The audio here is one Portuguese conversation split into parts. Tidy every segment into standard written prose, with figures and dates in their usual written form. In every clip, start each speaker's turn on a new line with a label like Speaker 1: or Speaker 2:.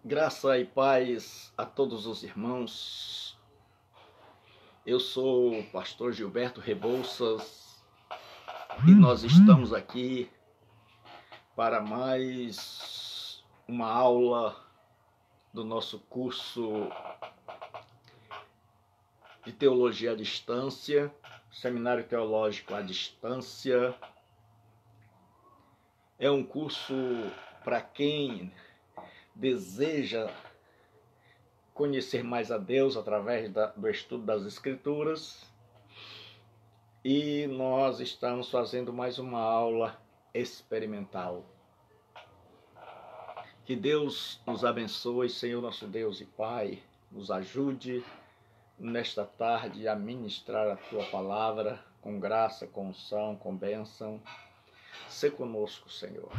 Speaker 1: Graça e paz a todos os irmãos. Eu sou o pastor Gilberto Rebouças e nós estamos aqui para mais uma aula do nosso curso de Teologia à Distância, Seminário Teológico à Distância. É um curso para quem deseja conhecer mais a Deus através do estudo das Escrituras, e nós estamos fazendo mais uma aula experimental. Que Deus nos abençoe, Senhor nosso Deus e Pai, nos ajude nesta tarde a ministrar a Tua Palavra com graça, com unção, com bênção. Sê conosco, Senhor.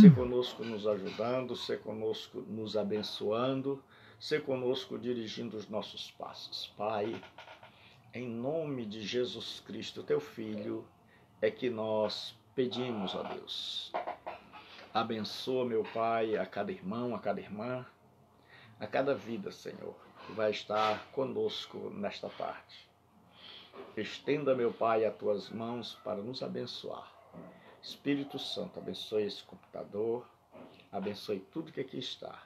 Speaker 1: Sê conosco nos ajudando, sê conosco nos abençoando, sê conosco dirigindo os nossos passos. Pai, em nome de Jesus Cristo, Teu Filho, é que nós pedimos a Deus. Abençoa, meu Pai, a cada irmão, a cada irmã, a cada vida, Senhor, que vai estar conosco nesta tarde. Estenda, meu Pai, as Tuas mãos para nos abençoar. Espírito Santo, abençoe esse computador, abençoe tudo que aqui está,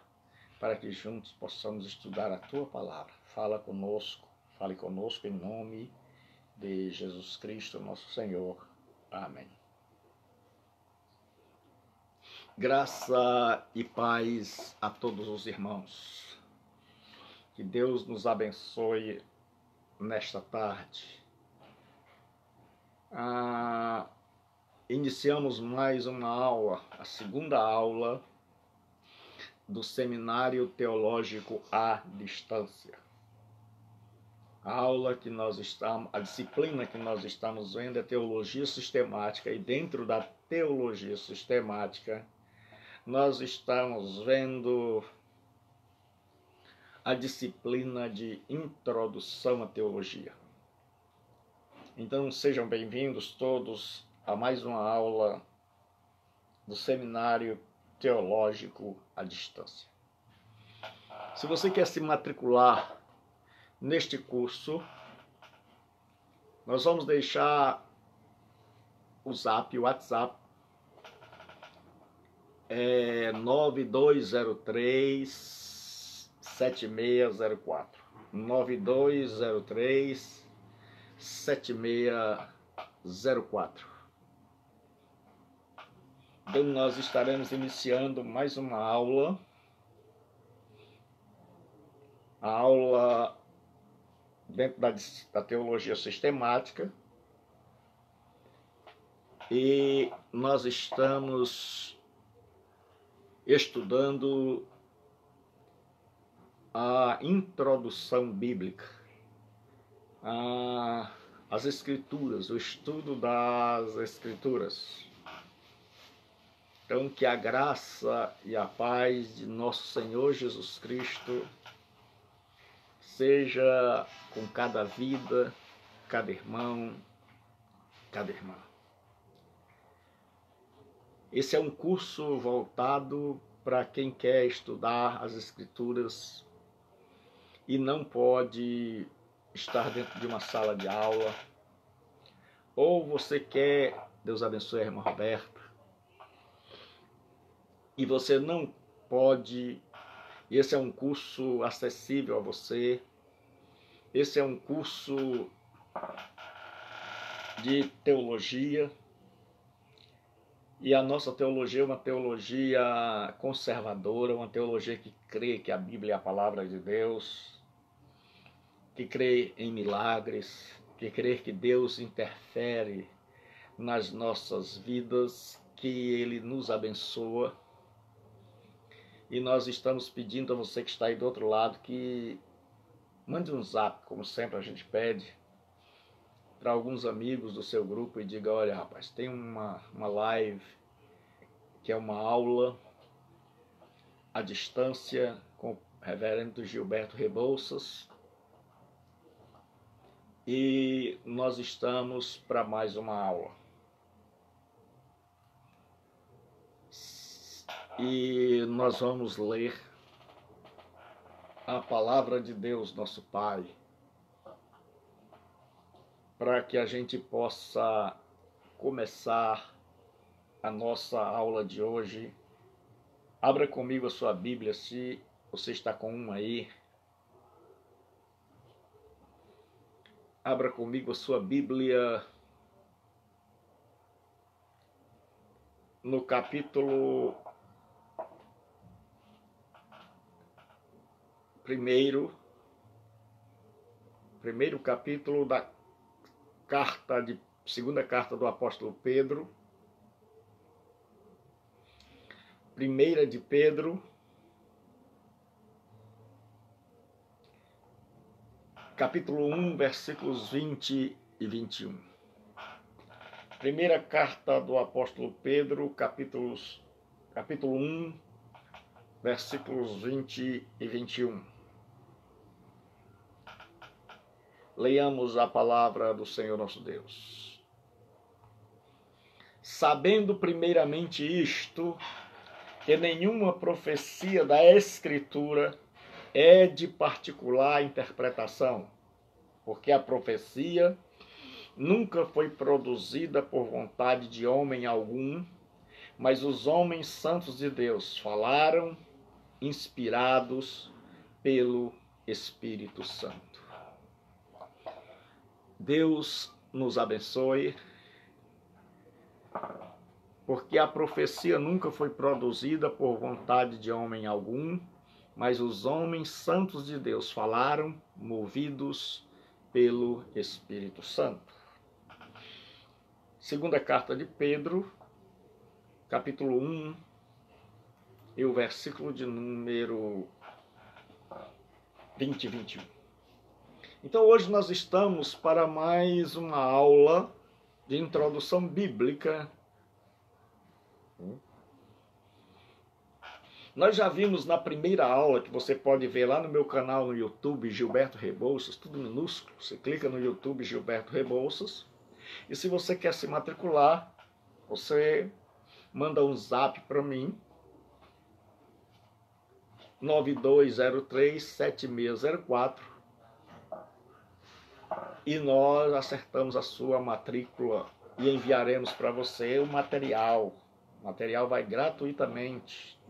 Speaker 1: para que juntos possamos estudar a Tua Palavra. Fale conosco em nome de Jesus Cristo, nosso Senhor. Amém. Graça e paz a todos os irmãos. Que Deus nos abençoe nesta tarde. Iniciamos mais uma aula, a segunda aula do Seminário Teológico à Distância. A disciplina que nós estamos vendo é Teologia Sistemática, e dentro da Teologia Sistemática nós estamos vendo a disciplina de Introdução à Teologia. Então sejam bem-vindos todos a mais uma aula do Seminário Teológico à Distância. Se você quer se matricular neste curso, nós vamos deixar o WhatsApp 9203 7604. 9203 7604. Então nós estaremos iniciando mais uma aula, a aula dentro da teologia sistemática, e nós estamos estudando a introdução bíblica, as Escrituras, o estudo das Escrituras. Então, que a graça e a paz de nosso Senhor Jesus Cristo seja com cada vida, cada irmão, cada irmã. Esse é um curso voltado para quem quer estudar as Escrituras e não pode estar dentro de uma sala de aula. Ou você quer, Deus abençoe a irmã Roberta, e você não pode. Esse é um curso acessível a você. Esse é um curso de teologia. E a nossa teologia é uma teologia conservadora, uma teologia que crê que a Bíblia é a palavra de Deus, que crê em milagres, que crê que Deus interfere nas nossas vidas, que Ele nos abençoa. E nós estamos pedindo a você que está aí do outro lado que mande um zap, como sempre a gente pede, para alguns amigos do seu grupo e diga: olha, rapaz, tem uma live que é uma aula à distância com o reverendo Gilberto Rebouças, e nós estamos para mais uma aula. E nós vamos ler a palavra de Deus, nosso Pai, para que a gente possa começar a nossa aula de hoje. Abra comigo a sua Bíblia, se você está com uma aí. Abra comigo a sua Bíblia no capítulo 1º capítulo da segunda carta do apóstolo Pedro. 1ª de Pedro, capítulo 1, versículos 20 e 21. Primeira carta do apóstolo Pedro, capítulo 1, versículos 20 e 21. Leiamos a palavra do Senhor nosso Deus. Sabendo primeiramente isto, que nenhuma profecia da Escritura é de particular interpretação, porque a profecia nunca foi produzida por vontade de homem algum, mas os homens santos de Deus falaram, inspirados pelo Espírito Santo. Deus nos abençoe, porque a profecia nunca foi produzida por vontade de homem algum, mas os homens santos de Deus falaram, movidos pelo Espírito Santo. Segunda carta de Pedro, capítulo 1, e o versículo de número 20 e 21. Então hoje nós estamos para mais uma aula de introdução bíblica. Nós já vimos na primeira aula, que você pode ver lá no meu canal no YouTube, Gilberto Rebouças, tudo minúsculo. Você clica no YouTube, Gilberto Rebouças. E se você quer se matricular, você manda um zap para mim, 9203-7604, e nós acertamos a sua matrícula e enviaremos para você o material. O material vai gratuitamente.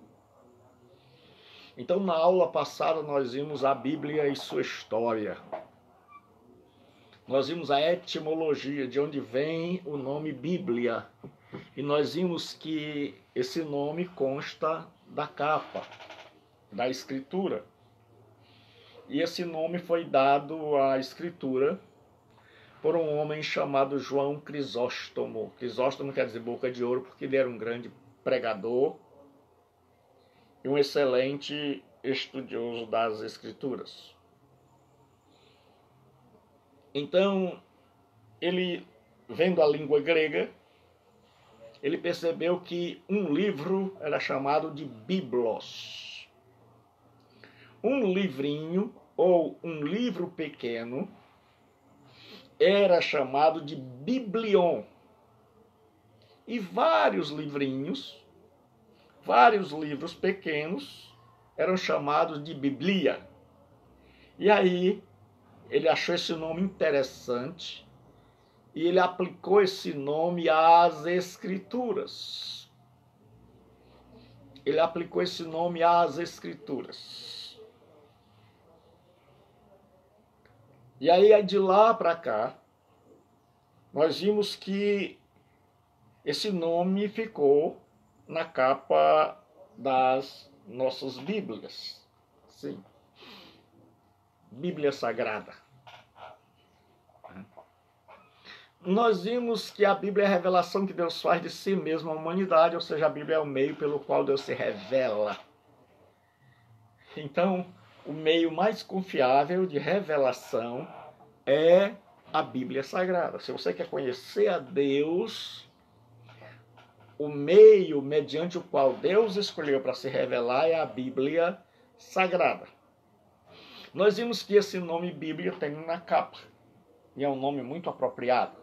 Speaker 1: Então, na aula passada, nós vimos a Bíblia e sua história. Nós vimos a etimologia, de onde vem o nome Bíblia. E nós vimos que esse nome consta da capa, da Escritura. E esse nome foi dado à Escritura por um homem chamado João Crisóstomo. Crisóstomo quer dizer boca de ouro, porque ele era um grande pregador e um excelente estudioso das Escrituras. Então, ele, vendo a língua grega, ele percebeu que um livro era chamado de biblos. Um livrinho, ou um livro pequeno, era chamado de biblion. E vários livrinhos, vários livros pequenos, eram chamados de Bíblia. E aí, ele achou esse nome interessante e ele aplicou esse nome às Escrituras. Ele aplicou esse nome às Escrituras. E aí, de lá para cá, nós vimos que esse nome ficou na capa das nossas Bíblias. Sim. Bíblia Sagrada. Nós vimos que a Bíblia é a revelação que Deus faz de si mesmo à humanidade, ou seja, a Bíblia é o meio pelo qual Deus se revela. Então, o meio mais confiável de revelação é a Bíblia Sagrada. Se você quer conhecer a Deus, o meio mediante o qual Deus escolheu para se revelar é a Bíblia Sagrada. Nós vimos que esse nome Bíblia tem na capa, e é um nome muito apropriado.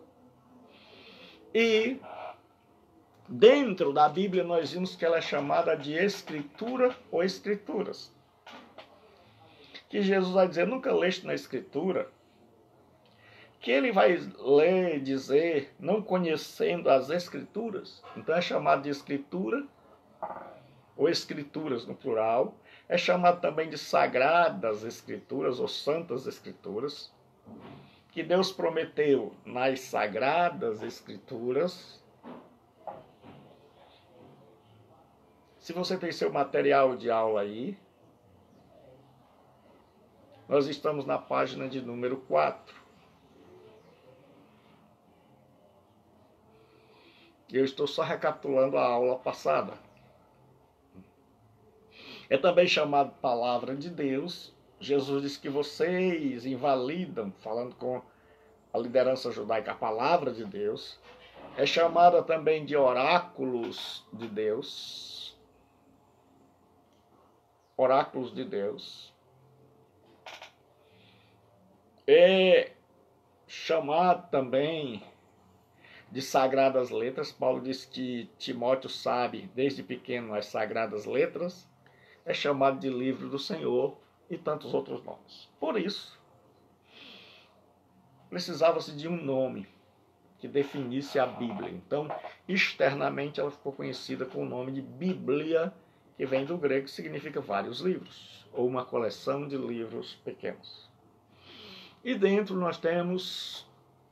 Speaker 1: E dentro da Bíblia nós vimos que ela é chamada de Escritura ou Escrituras. que Jesus vai dizer, nunca leste na Escritura, que ele vai ler, dizer, não conhecendo as Escrituras. Então é chamado de Escritura, ou Escrituras no plural. É chamado também de Sagradas Escrituras, ou Santas Escrituras, que Deus prometeu nas Sagradas Escrituras. Se você tem seu material de aula aí, nós estamos na página de número 4. Eu estou só recapitulando a aula passada. É também chamado Palavra de Deus. Jesus disse que vocês invalidam, falando com a liderança judaica, a Palavra de Deus. É chamada também de Oráculos de Deus. Oráculos de Deus. É chamado também de Sagradas Letras. Paulo diz que Timóteo sabe desde pequeno as Sagradas Letras. É chamado de Livro do Senhor e tantos outros nomes. Por isso, precisava-se de um nome que definisse a Bíblia. Então, externamente, ela ficou conhecida com o nome de Bíblia, que vem do grego, que significa vários livros, ou uma coleção de livros pequenos. E dentro nós temos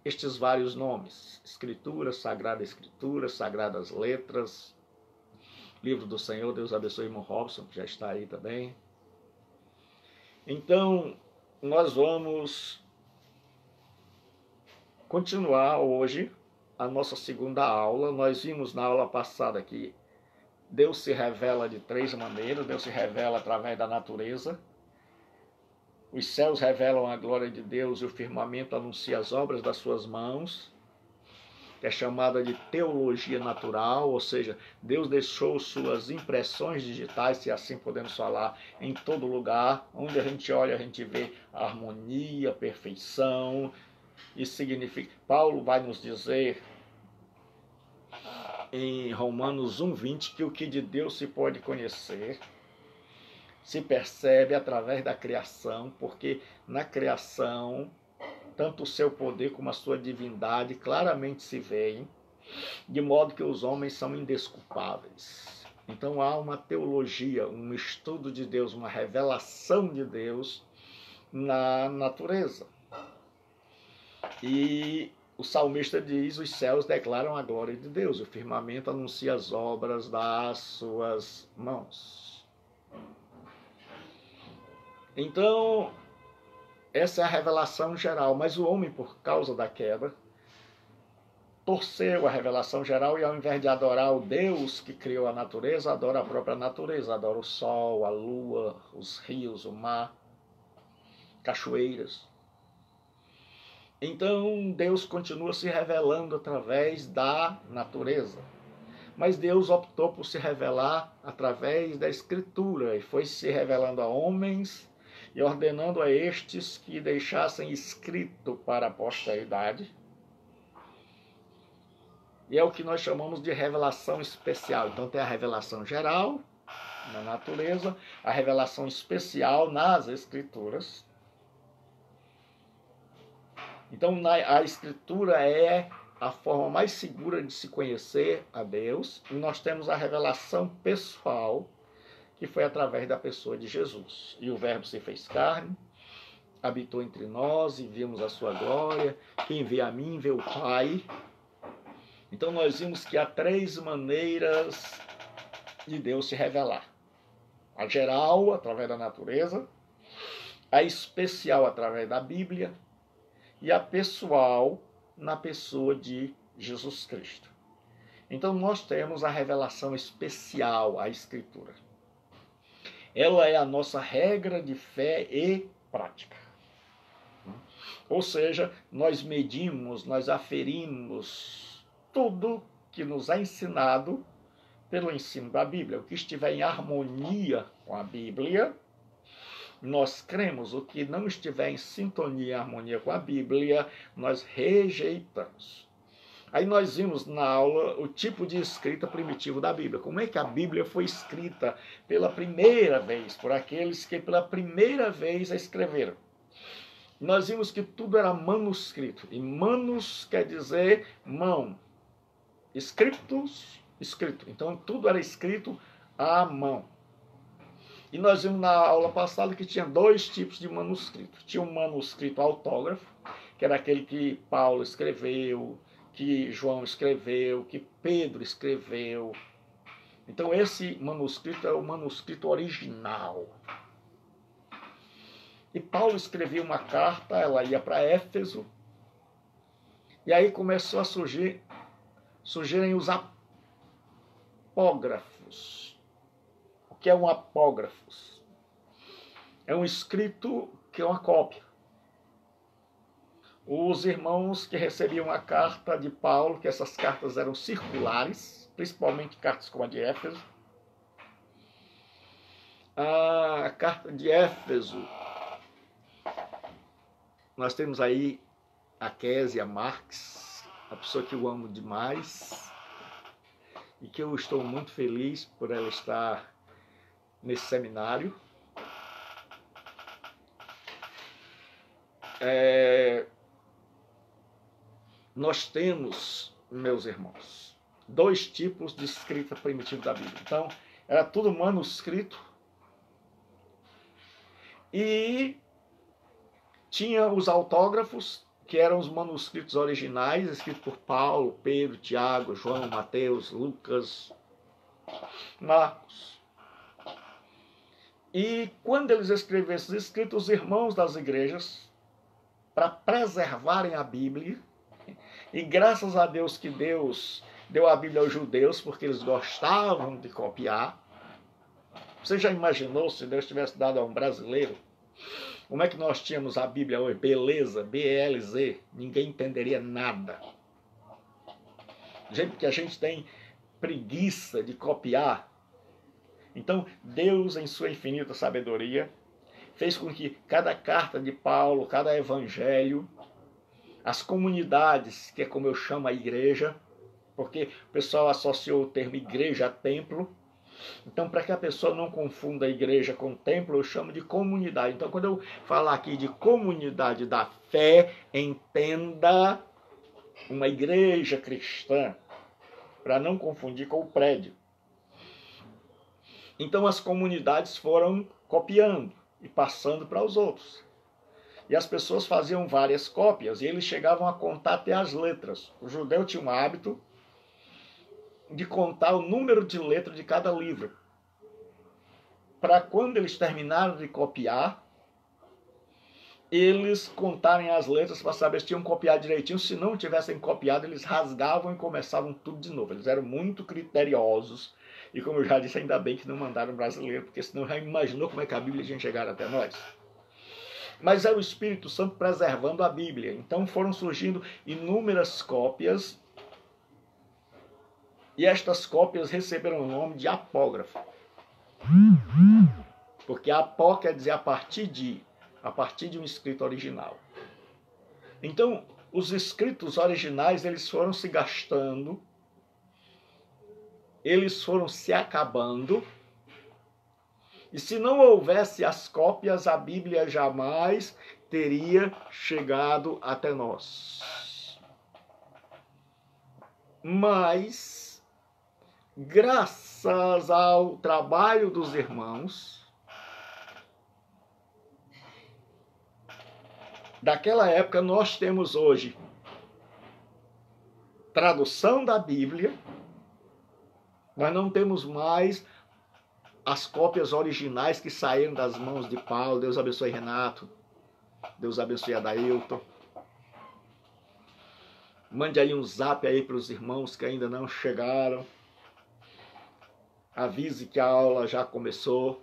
Speaker 1: estes vários nomes: Escritura, Sagrada Escritura, Sagradas Letras, Livro do Senhor. Deus abençoe o irmão Robson, que já está aí também. Então, nós vamos continuar hoje a nossa segunda aula. Nós vimos na aula passada que Deus se revela de 3 maneiras. Deus se revela através da natureza. Os céus revelam a glória de Deus e o firmamento anuncia as obras das suas mãos, que é chamada de teologia natural, ou seja, Deus deixou suas impressões digitais, se assim podemos falar, em todo lugar. Onde a gente olha, a gente vê a harmonia, a perfeição. Isso significa, Paulo vai nos dizer em Romanos 1:20, que o que de Deus se pode conhecer se percebe através da criação, porque na criação tanto o seu poder como a sua divindade claramente se veem, de modo que os homens são indesculpáveis. Então há uma teologia, um estudo de Deus, uma revelação de Deus na natureza. E o salmista diz, os céus declaram a glória de Deus, o firmamento anuncia as obras das suas mãos. Então, essa é a revelação geral, mas o homem, por causa da queda, torceu a revelação geral e, ao invés de adorar o Deus que criou a natureza, adora a própria natureza, adora o sol, a lua, os rios, o mar, cachoeiras. Então, Deus continua se revelando através da natureza, mas Deus optou por se revelar através da Escritura e foi se revelando a homens e ordenando a estes que deixassem escrito para a posteridade. E é o que nós chamamos de revelação especial. Então tem a revelação geral na natureza, a revelação especial nas Escrituras. Então a Escritura é a forma mais segura de se conhecer a Deus. E nós temos a revelação pessoal, que foi através da pessoa de Jesus. E o Verbo se fez carne, habitou entre nós e vimos a sua glória. Quem vê a mim, vê o Pai. Então nós vimos que há 3 maneiras de Deus se revelar. A geral, através da natureza. A especial, através da Bíblia. E a pessoal, na pessoa de Jesus Cristo. Então nós temos a revelação especial, a Escritura. Ela é a nossa regra de fé e prática. Ou seja, nós medimos, nós aferimos tudo que nos é ensinado pelo ensino da Bíblia. O que estiver em harmonia com a Bíblia, nós cremos. O que não estiver em sintonia e harmonia com a Bíblia, nós rejeitamos. Aí nós vimos na aula o tipo de escrita primitivo da Bíblia. Como é que a Bíblia foi escrita pela primeira vez, por aqueles que pela primeira vez a escreveram. Nós vimos que tudo era manuscrito. E manus quer dizer mão. Scriptus, escrito. Então tudo era escrito à mão. E nós vimos na aula passada que tinha dois tipos de manuscrito. Tinha um manuscrito autógrafo, que era aquele que Paulo escreveu, que João escreveu, que Pedro escreveu. Então esse manuscrito é o manuscrito original. E Paulo escrevia uma carta, ela ia para Éfeso, e aí começou a surgirem os apógrafos. O que é um apógrafo? É um escrito que é uma cópia. Os irmãos que recebiam a carta de Paulo, que essas cartas eram circulares, principalmente cartas como a de Éfeso. A carta de Éfeso, nós temos aí a Késia Marques, a pessoa que eu amo demais e que eu estou muito feliz por ela estar nesse seminário. Nós temos, meus irmãos, dois tipos de escrita primitiva da Bíblia. Então, era tudo manuscrito e tinha os autógrafos, que eram os manuscritos originais, escritos por Paulo, Pedro, Tiago, João, Mateus, Lucas, Marcos. E quando eles escreveram esses escritos, os irmãos das igrejas, para preservarem a Bíblia, e graças a Deus que Deus deu a Bíblia aos judeus, porque eles gostavam de copiar. Você já imaginou se Deus tivesse dado a um brasileiro? Como é que nós tínhamos a Bíblia hoje? Beleza, B-L-Z, ninguém entenderia nada. Gente, porque a gente tem preguiça de copiar. Então, Deus, em sua infinita sabedoria, fez com que cada carta de Paulo, cada evangelho, as comunidades, que é como eu chamo a igreja, porque o pessoal associou o termo igreja a templo. Então, para que a pessoa não confunda a igreja com o templo, eu chamo de comunidade. Então, quando eu falar aqui de comunidade da fé, entenda uma igreja cristã, para não confundir com o prédio. Então, as comunidades foram copiando e passando para os outros. E as pessoas faziam várias cópias e eles chegavam a contar até as letras. O judeu tinha um hábito de contar o número de letras de cada livro. Para quando eles terminaram de copiar, eles contarem as letras para saber se tinham copiado direitinho. Se não tivessem copiado, eles rasgavam e começavam tudo de novo. Eles eram muito criteriosos. E como eu já disse, ainda bem que não mandaram brasileiro, porque senão já imaginou como é que a Bíblia tinha chegado até nós. Mas é o Espírito Santo preservando a Bíblia. Então foram surgindo inúmeras cópias. E estas cópias receberam o nome de apógrafo. Porque apó quer dizer a partir de um escrito original. Então, os escritos originais, eles foram se gastando, eles foram se acabando. E se não houvesse as cópias, a Bíblia jamais teria chegado até nós. Mas, graças ao trabalho dos irmãos, daquela época, nós temos hoje tradução da Bíblia, mas não temos mais as cópias originais que saíram das mãos de Paulo. Deus abençoe Renato. Deus abençoe Adailton. Mande aí um zap aí para os irmãos que ainda não chegaram. Avise que a aula já começou.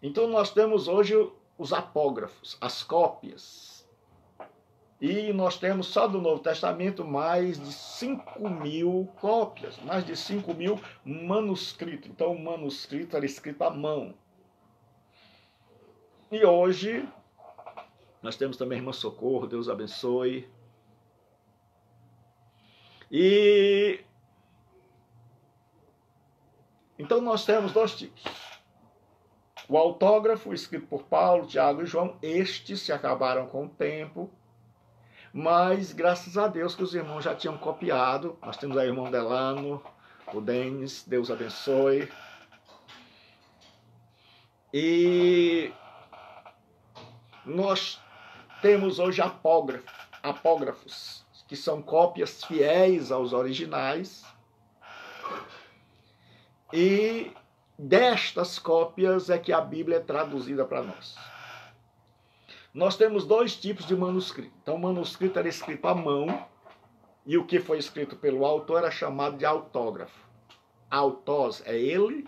Speaker 1: Então nós temos hoje os apógrafos, as cópias. E nós temos só do Novo Testamento mais de 5.000 cópias, mais de 5.000 manuscritos. Então o manuscrito era escrito à mão. E hoje nós temos também a irmã Socorro, Deus abençoe. E então nós temos dois tipos. O autógrafo, escrito por Paulo, Tiago e João, estes se acabaram com o tempo, mas graças a Deus que os irmãos já tinham copiado. Nós temos aí o irmão Delano, o Denis, Deus abençoe. E nós temos hoje apógrafos, que são cópias fiéis aos originais. E destas cópias é que a Bíblia é traduzida para nós. Nós temos dois tipos de manuscrito. Então, o manuscrito era escrito à mão, e o que foi escrito pelo autor era chamado de autógrafo. Autós é ele,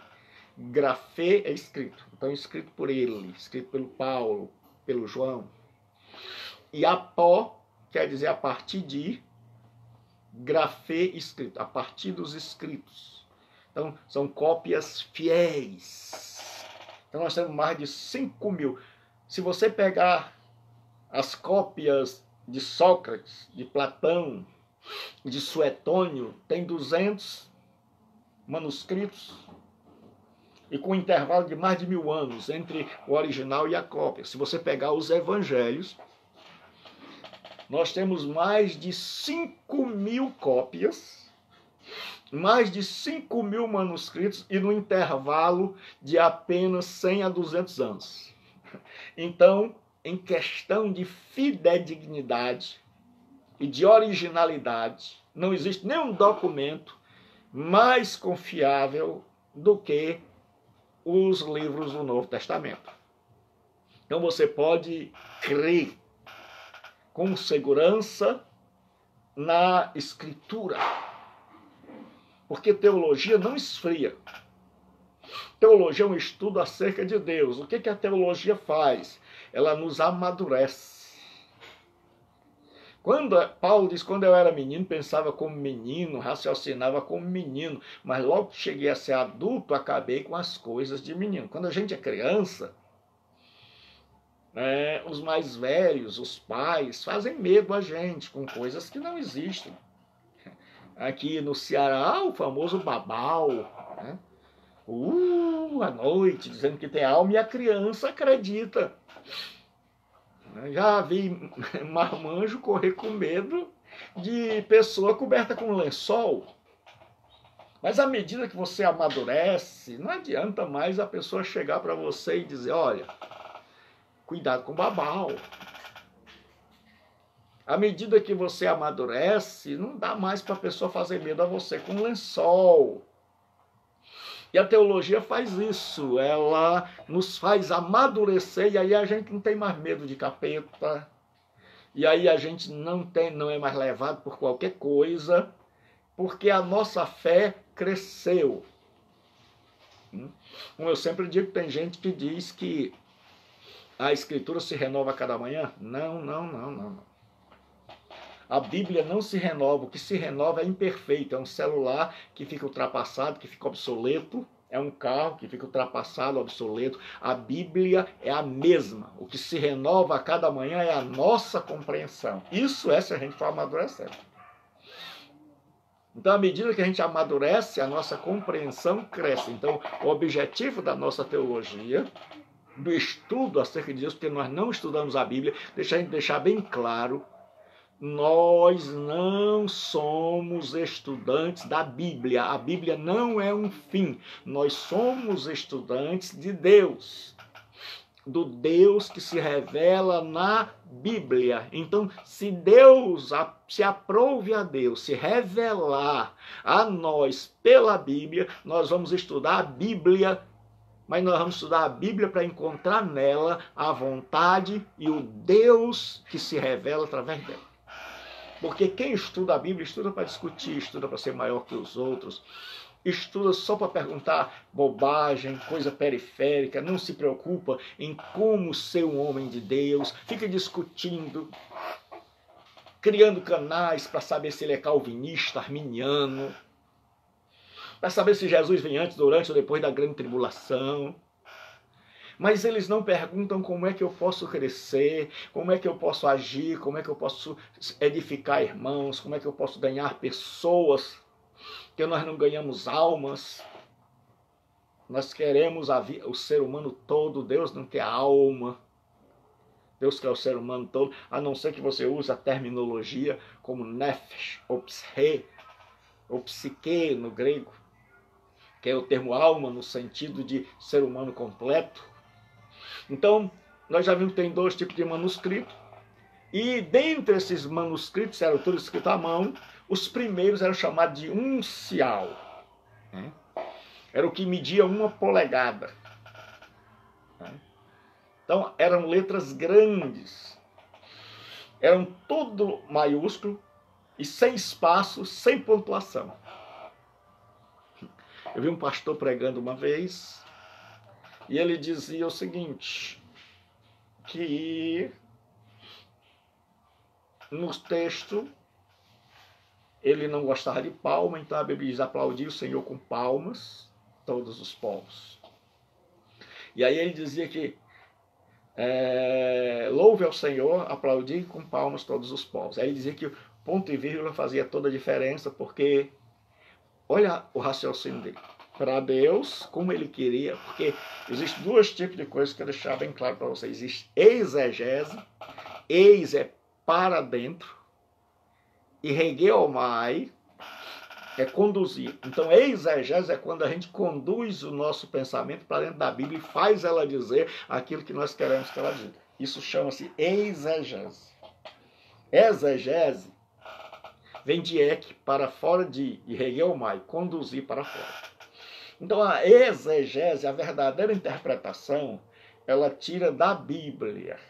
Speaker 1: grafê é escrito. Então, escrito por ele, escrito pelo Paulo, pelo João. E apó quer dizer a partir de, grafê escrito, a partir dos escritos. Então, são cópias fiéis. Então, nós temos mais de 5.000. Se você pegar as cópias de Sócrates, de Platão, de Suetônio, tem 200 manuscritos e com um intervalo de mais de 1000 anos entre o original e a cópia. Se você pegar os evangelhos, nós temos mais de 5.000 cópias, mais de 5.000 manuscritos e no intervalo de apenas 100 a 200 anos. Então, em questão de fidedignidade e de originalidade, não existe nenhum documento mais confiável do que os livros do Novo Testamento. Então você pode crer com segurança na Escritura, porque teologia não esfria. Teologia é um estudo acerca de Deus. O que a teologia faz? Ela nos amadurece. Paulo diz, quando eu era menino, pensava como menino, raciocinava como menino, mas logo que cheguei a ser adulto, acabei com as coisas de menino. Quando a gente é criança, os mais velhos, os pais, fazem medo a gente com coisas que não existem. Aqui no Ceará, o famoso babau, né? À noite, dizendo que tem alma, e a criança acredita. Já vi marmanjo correr com medo de pessoa coberta com lençol. Mas à medida que você amadurece, não adianta mais a pessoa chegar para você e dizer, olha, cuidado com o babau. À medida que você amadurece, não dá mais para a pessoa fazer medo a você com lençol. E a teologia faz isso, ela nos faz amadurecer, e aí a gente não tem mais medo de capeta, e aí a gente não é mais levado por qualquer coisa, porque a nossa fé cresceu. Como eu sempre digo, tem gente que diz que a Escritura se renova a cada manhã. Não. A Bíblia não se renova, o que se renova é imperfeito, é um celular que fica ultrapassado, que fica obsoleto, é um carro que fica ultrapassado, obsoleto. A Bíblia é a mesma, o que se renova a cada manhã é a nossa compreensão. Isso é se a gente for amadurecendo. Então, à medida que a gente amadurece, a nossa compreensão cresce. Então, o objetivo da nossa teologia, do estudo acerca de Deus, porque nós não estudamos a Bíblia, a gente deixar bem claro, nós não somos estudantes da Bíblia. A Bíblia não é um fim. Nós somos estudantes de Deus. Do Deus que se revela na Bíblia. Então, se aprouve a Deus se revelar a nós pela Bíblia, nós vamos estudar a Bíblia, mas nós vamos estudar a Bíblia para encontrar nela a vontade e o Deus que se revela através dela. Porque quem estuda a Bíblia, estuda para discutir, estuda para ser maior que os outros, estuda só para perguntar bobagem, coisa periférica, não se preocupa em como ser um homem de Deus, fica discutindo, criando canais para saber se ele é calvinista, arminiano, para saber se Jesus vem antes, durante ou depois da grande tribulação. Mas eles não perguntam como é que eu posso crescer, como é que eu posso agir, como é que eu posso edificar irmãos, como é que eu posso ganhar pessoas, que nós não ganhamos almas. Nós queremos o ser humano todo, Deus não quer alma. Deus quer o ser humano todo, a não ser que você use a terminologia como nefesh, ou psique no grego, que é o termo alma no sentido de ser humano completo. Então, nós já vimos que tem 2 tipos de manuscrito, e dentre esses manuscritos, eram todos escritos à mão, os primeiros eram chamados de uncial. Era o que media 1 polegada. Então, eram letras grandes. Eram tudo maiúsculo e sem espaço, sem pontuação. Eu vi um pastor pregando uma vez e ele dizia o seguinte, que no texto ele não gostava de palma, então a Bíblia diz: aplaudir o Senhor com palmas, todos os povos. E aí ele dizia que louve ao Senhor, aplaudir com palmas todos os povos. Aí ele dizia que ponto e vírgula fazia toda a diferença, porque olha o raciocínio dele. Para Deus, como ele queria, porque existem 2 tipos de coisas que eu deixar bem claro para vocês. Existe exegese, eis é para dentro, e regeomai é conduzir. Então, exegese é quando a gente conduz o nosso pensamento para dentro da Bíblia e faz ela dizer aquilo que nós queremos que ela diga. Isso chama-se exegese. Exegese vem de ek, para fora de, e regeomai, conduzir para fora. Então, a exegese, a verdadeira interpretação, ela tira da Bíblia.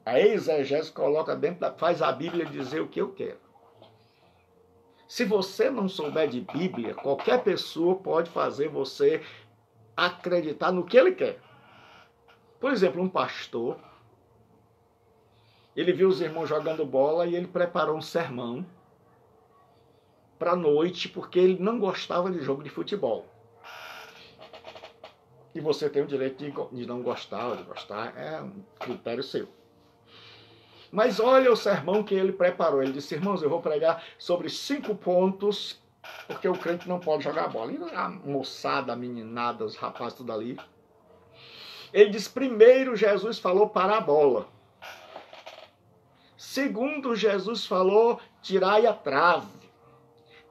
Speaker 1: A exegese coloca dentro faz a Bíblia dizer o que eu quero. Se você não souber de Bíblia, qualquer pessoa pode fazer você acreditar no que ele quer. Por exemplo, um pastor, ele viu os irmãos jogando bola e ele preparou um sermão para a noite, porque ele não gostava de jogo de futebol. E você tem o direito de não gostar ou de gostar, é um critério seu. Mas olha o sermão que ele preparou. Ele disse: irmãos, eu vou pregar sobre 5 pontos, porque o crente não pode jogar bola. E a moçada, a meninada, os rapazes, tudo ali. Ele diz: primeiro, Jesus falou para a bola. Segundo, Jesus falou: tirai a trave.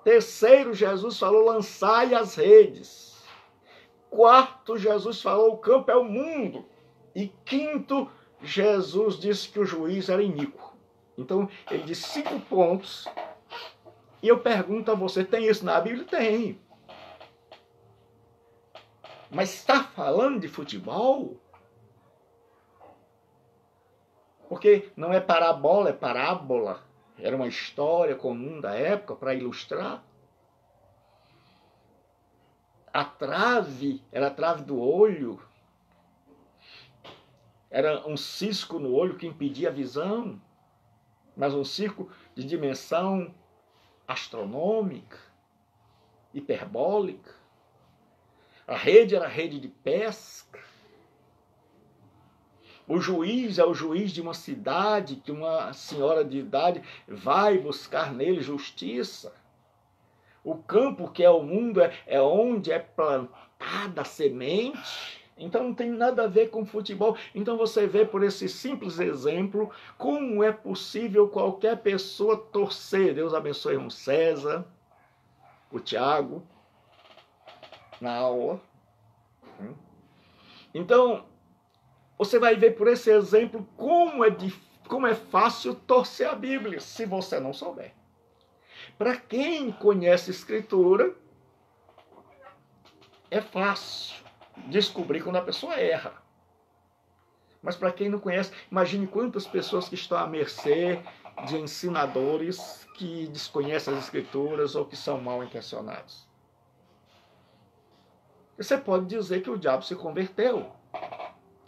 Speaker 1: Terceiro, Jesus falou: lançai as redes. Quarto, Jesus falou: o campo é o mundo. E quinto, Jesus disse que o juiz era iníquo. Então, ele disse 5 pontos. E eu pergunto a você, tem isso na Bíblia? Tem. Mas está falando de futebol? Porque não é parabola, é parábola. Era uma história comum da época para ilustrar. A trave era a trave do olho. Era um cisco no olho que impedia a visão. Mas um cisco de dimensão astronômica, hiperbólica. A rede era a rede de pesca. O juiz é o juiz de uma cidade que uma senhora de idade vai buscar nele justiça. O campo, que é o mundo, é onde é plantada a semente. Então não tem nada a ver com futebol. Então você vê por esse simples exemplo como é possível qualquer pessoa torcer. Deus abençoe o irmão César, o Tiago, na aula. Então, você vai ver por esse exemplo como é fácil torcer a Bíblia, se você não souber. Para quem conhece Escritura, é fácil descobrir quando a pessoa erra. Mas para quem não conhece, imagine quantas pessoas que estão à mercê de ensinadores que desconhecem as Escrituras ou que são mal intencionados. Você pode dizer que o diabo se converteu.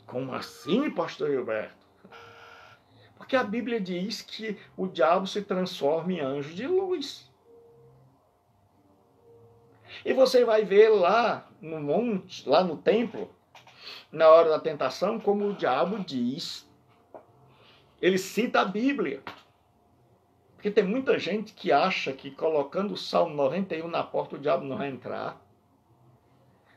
Speaker 1: Como assim, pastor Gilberto? Porque a Bíblia diz que o diabo se transforma em anjo de luz. E você vai ver lá no monte, lá no templo, na hora da tentação, como o diabo diz. Ele cita a Bíblia. Porque tem muita gente que acha que colocando o Salmo 91 na porta, o diabo não vai entrar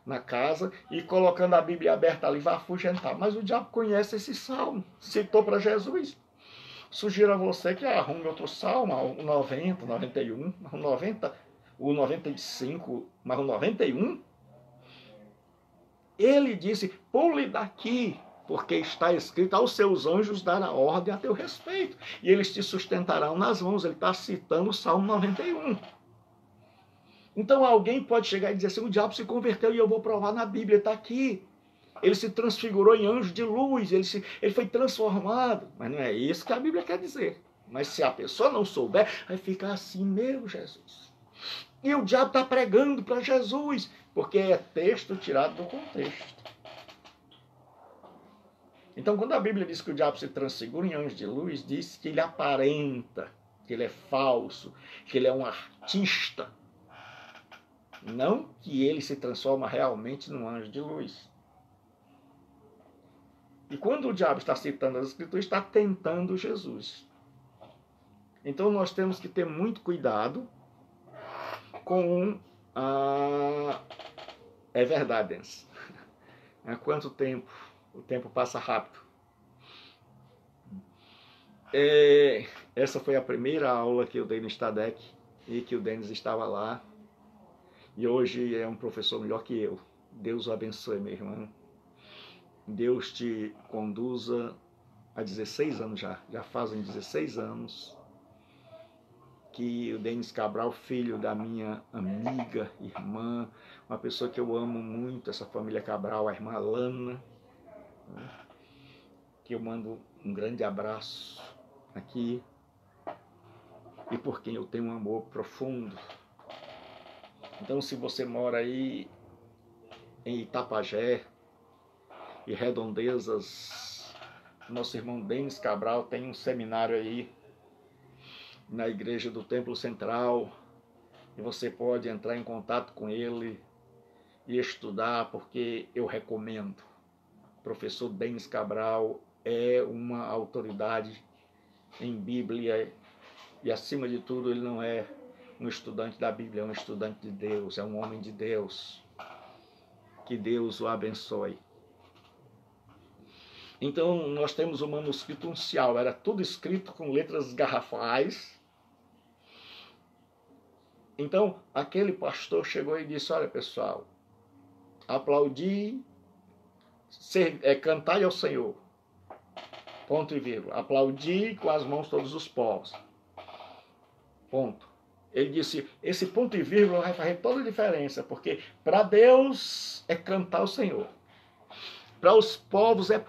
Speaker 1: na casa, e colocando a Bíblia aberta ali vai afugentar. Mas o diabo conhece esse salmo, citou para Jesus. Sugiro a você que arrume outro salmo, o 90, 91, o 90, o 95, mas o 91. Ele disse, pule daqui, porque está escrito, aos seus anjos dará ordem a teu respeito, e eles te sustentarão nas mãos. Ele está citando o Salmo 91. Então alguém pode chegar e dizer assim, o diabo se converteu e eu vou provar na Bíblia, está aqui. Ele se transfigurou em anjo de luz, ele foi transformado. Mas não é isso que a Bíblia quer dizer. Mas se a pessoa não souber, vai ficar assim, meu Jesus. E o diabo está pregando para Jesus, porque é texto tirado do contexto. Então, quando a Bíblia diz que o diabo se transfigura em anjo de luz, diz que ele aparenta, que ele é falso, que ele é um artista. Não que ele se transforma realmente num anjo de luz. E quando o diabo está citando as Escrituras, está tentando Jesus. Então nós temos que ter muito cuidado com a... É verdade, Denis. Há quanto tempo? O tempo passa rápido. Essa foi a primeira aula que eu dei no Stadec e que o Denis estava lá. E hoje é um professor melhor que eu. Deus o abençoe, meu irmão. Deus te conduza há 16 anos já. Já fazem 16 anos que o Denis Cabral, filho da minha amiga, irmã, uma pessoa que eu amo muito, essa família Cabral, a irmã Lana, que eu mando um grande abraço aqui, e por quem eu tenho um amor profundo. Então, se você mora aí em Itapajé e redondezas, nosso irmão Denis Cabral tem um seminário aí na igreja do Templo Central, e você pode entrar em contato com ele e estudar, porque eu recomendo. O professor Denis Cabral é uma autoridade em Bíblia, e acima de tudo ele não é um estudante da Bíblia, é um estudante de Deus, é um homem de Deus. Que Deus o abençoe. Então nós temos o manuscrito uncial, era tudo escrito com letras garrafais. Então aquele pastor chegou e disse, olha pessoal, aplaudi, cantai ao Senhor, ponto e vírgula, aplaudi com as mãos todos os povos, ponto. Ele disse, esse ponto e vírgula vai fazer toda a diferença, porque para Deus é cantar ao Senhor. Para os povos é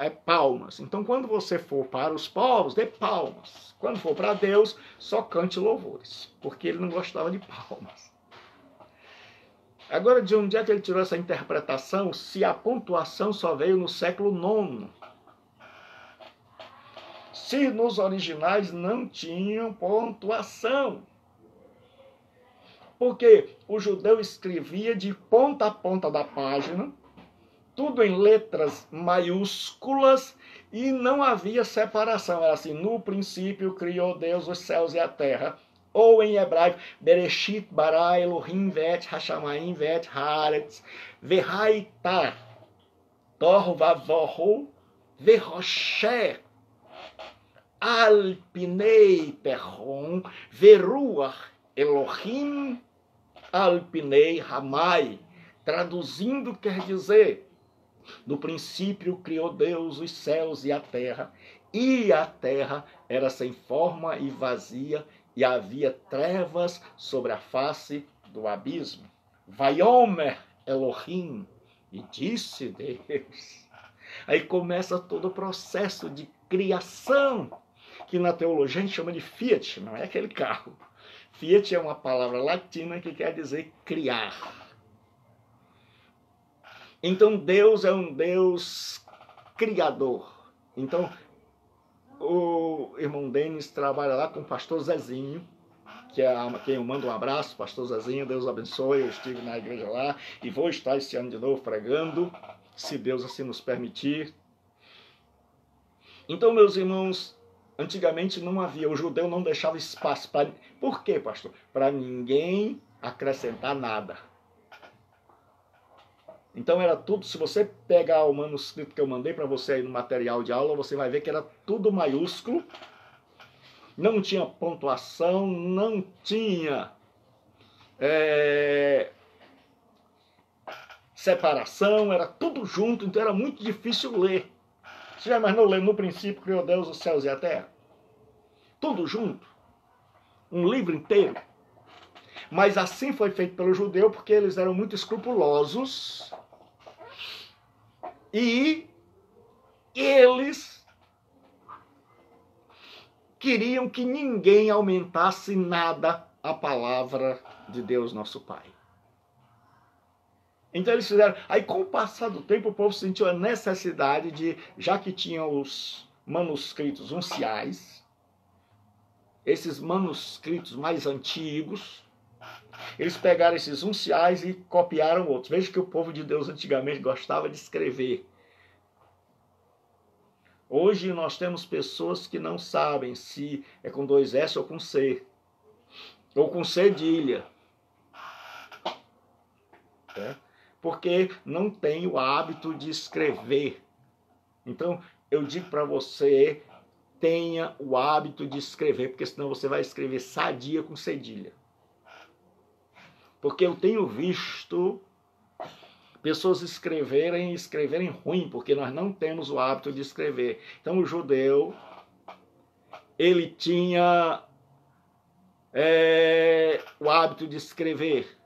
Speaker 1: palmas. Então, quando você for para os povos, dê palmas. Quando for para Deus, só cante louvores, porque ele não gostava de palmas. Agora, de onde é que ele tirou essa interpretação, se a pontuação só veio no século IX? Se nos originais não tinham pontuação. Porque o judeu escrevia de ponta a ponta da página, tudo em letras maiúsculas, e não havia separação. Era assim, no princípio criou Deus os céus e a terra. Ou em hebraico, Bereshit bara Elohim vet hashamayim vet haaretz vehaita tor vavohu verosher al pinei perron veruach Elohim Alpinei Ramai, traduzindo quer dizer, no princípio criou Deus os céus e a terra era sem forma e vazia, e havia trevas sobre a face do abismo. Vaiomer Elohim, e disse Deus. Aí começa todo o processo de criação, que na teologia a gente chama de Fiat, não é aquele carro. Fiat é uma palavra latina que quer dizer criar. Então Deus é um Deus criador. Então o irmão Denis trabalha lá com o pastor Zezinho, que é quem eu mando um abraço, pastor Zezinho, Deus abençoe. Eu estive na igreja lá e vou estar esse ano de novo pregando, se Deus assim nos permitir. Então, meus irmãos, antigamente não havia, o judeu não deixava espaço para... Por quê, pastor? Para ninguém acrescentar nada. Então era tudo, se você pegar o manuscrito que eu mandei para você aí no material de aula, você vai ver que era tudo maiúsculo, não tinha pontuação, não tinha separação, era tudo junto, então era muito difícil ler. Você já imaginou ler no princípio criou Deus os céus e a terra? Tudo junto, um livro inteiro. Mas assim foi feito pelo judeu, porque eles eram muito escrupulosos e eles queriam que ninguém aumentasse nada a palavra de Deus nosso Pai. Então eles fizeram... Aí com o passar do tempo o povo sentiu a necessidade de, já que tinham os manuscritos unciais, esses manuscritos mais antigos, eles pegaram esses unciais e copiaram outros. Veja que o povo de Deus antigamente gostava de escrever. Hoje nós temos pessoas que não sabem se é com 2 S ou com C. Ou com cedilha. Porque não tem o hábito de escrever. Então, eu digo para você, tenha o hábito de escrever, porque senão você vai escrever sadia com cedilha. Porque eu tenho visto pessoas escreverem ruim, porque nós não temos o hábito de escrever. Então o judeu, ele tinha o hábito de escrever.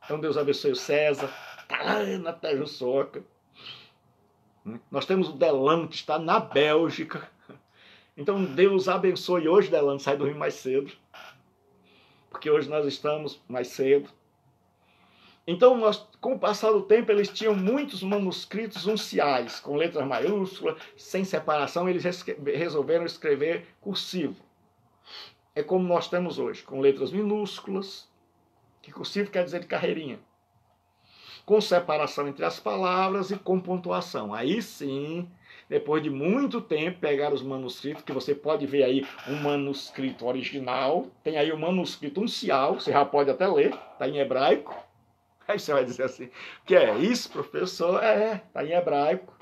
Speaker 1: Então Deus abençoe o César, está lá na Tejuçoca. Nós temos o Delano, que está na Bélgica. Então Deus abençoe hoje, Delano, sai dormir mais cedo. Porque hoje nós estamos mais cedo. Então, com o passar do tempo, eles tinham muitos manuscritos unciais, com letras maiúsculas, sem separação, eles resolveram escrever cursivo. É como nós temos hoje, com letras minúsculas, que cursivo quer dizer de carreirinha, com separação entre as palavras e com pontuação. Aí sim, depois de muito tempo, pegaram os manuscritos, que você pode ver aí um manuscrito original, tem aí o manuscrito uncial, você já pode até ler, está em hebraico. Aí você vai dizer assim, que é isso, professor? Está em hebraico.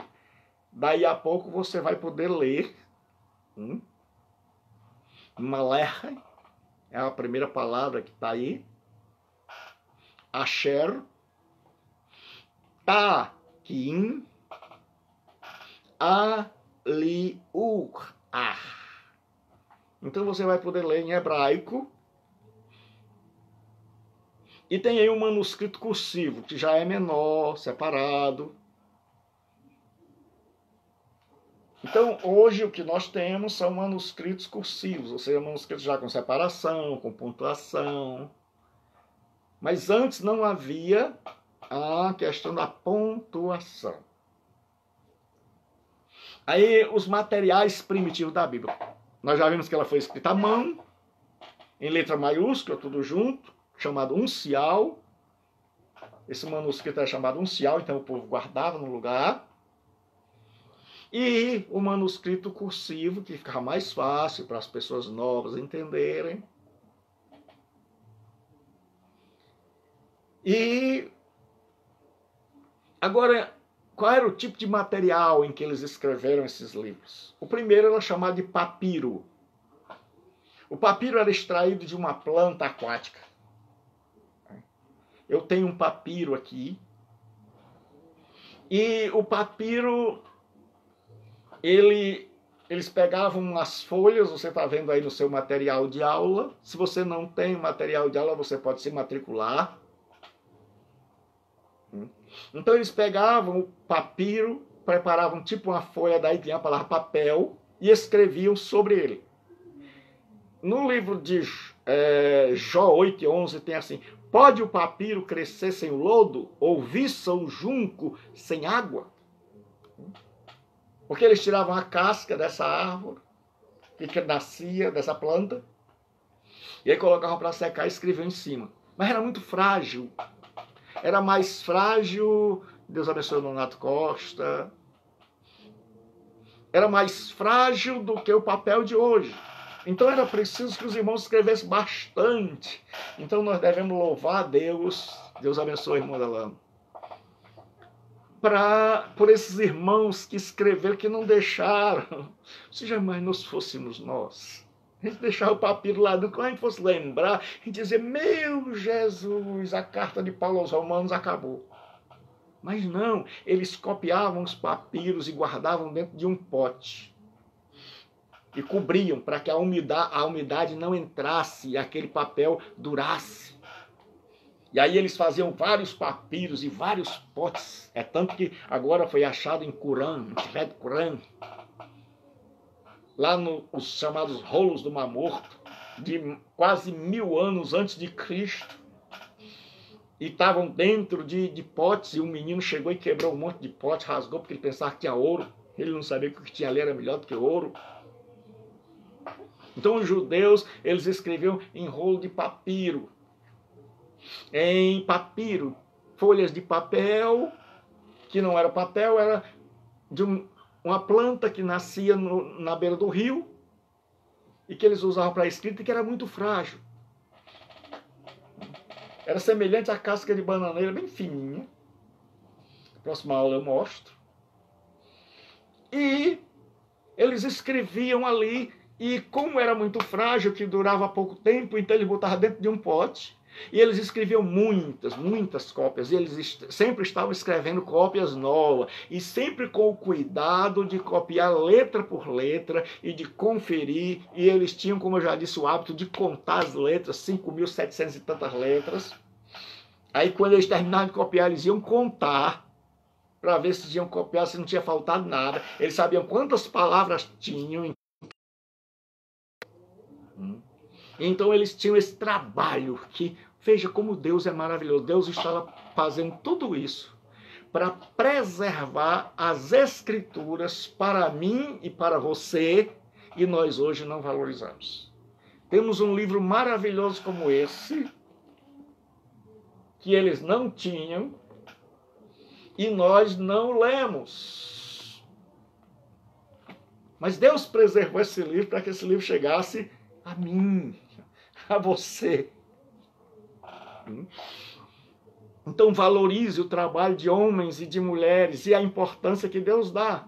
Speaker 1: Daí a pouco você vai poder ler. Malech é a primeira palavra que está aí. Asher. Taquim. Aliur. Então você vai poder ler em hebraico. E tem aí um manuscrito cursivo, que já é menor, separado. Então, hoje o que nós temos são manuscritos cursivos, ou seja, manuscritos já com separação, com pontuação. Mas antes não havia a questão da pontuação. Aí, os materiais primitivos da Bíblia. Nós já vimos que ela foi escrita à mão, em letra maiúscula, tudo junto, chamado uncial. Esse manuscrito é chamado uncial, então o povo guardava no lugar. E o manuscrito cursivo, que ficava mais fácil para as pessoas novas entenderem. E agora, qual era o tipo de material em que eles escreveram esses livros? O primeiro era chamado de papiro. O papiro era extraído de uma planta aquática. Eu tenho um papiro aqui. E o papiro, eles pegavam as folhas, você está vendo aí no seu material de aula. Se você não tem material de aula, você pode se matricular. Então eles pegavam o papiro, preparavam tipo uma folha, daí tinha a palavra papel, e escreviam sobre ele. No livro de Jó 8:11 tem assim: pode o papiro crescer sem o lodo, ou viça o junco sem água? Porque eles tiravam a casca dessa árvore, que nascia dessa planta, e aí colocavam para secar e escreviam em cima. Mas era muito frágil. Era mais frágil Deus abençoe o Nonato Costa. Era mais frágil do que o papel de hoje. Então era preciso que os irmãos escrevessem bastante. Então nós devemos louvar a Deus. Deus abençoe, irmã Delano. Por esses irmãos que escreveram, que não deixaram. Se jamais nós fôssemos nós. A gente deixava o papiro lá, quando a gente fosse lembrar, a gente dizia, meu Jesus, a carta de Paulo aos Romanos acabou. Mas não, eles copiavam os papiros e guardavam dentro de um pote. E cobriam para que a umidade não entrasse e aquele papel durasse. E aí eles faziam vários papiros e vários potes. É tanto que agora foi achado em Qumran, em Tibete Qumran, lá nos chamados rolos do Mar Morto, de quase 1000 anos antes de Cristo. E estavam dentro de potes, e um menino chegou e quebrou um monte de potes, rasgou porque ele pensava que tinha ouro. Ele não sabia que o que tinha ali era melhor do que ouro. Então os judeus, eles escreviam em rolo de papiro. Em papiro, folhas de papel, que não era papel, era de uma planta que nascia na beira do rio, e que eles usavam para escrita, e que era muito frágil. Era semelhante à casca de bananeira, bem fininha. Na próxima aula eu mostro. E eles escreviam ali, e como era muito frágil, que durava pouco tempo, então eles botavam dentro de um pote. E eles escreviam muitas cópias. E eles sempre estavam escrevendo cópias novas. E sempre com o cuidado de copiar letra por letra e de conferir. E eles tinham, como eu já disse, o hábito de contar as letras, 5.700 e tantas letras. Aí quando eles terminavam de copiar, eles iam contar para ver se tinham copiado, se não tinha faltado nada. Eles sabiam quantas palavras tinham. Então eles tinham esse trabalho que, veja como Deus é maravilhoso. Deus estava fazendo tudo isso para preservar as Escrituras para mim e para você, e nós hoje não valorizamos. Temos um livro maravilhoso como esse, que eles não tinham, e nós não lemos. Mas Deus preservou esse livro para que esse livro chegasse a mim, a você. Então valorize o trabalho de homens e de mulheres e a importância que Deus dá.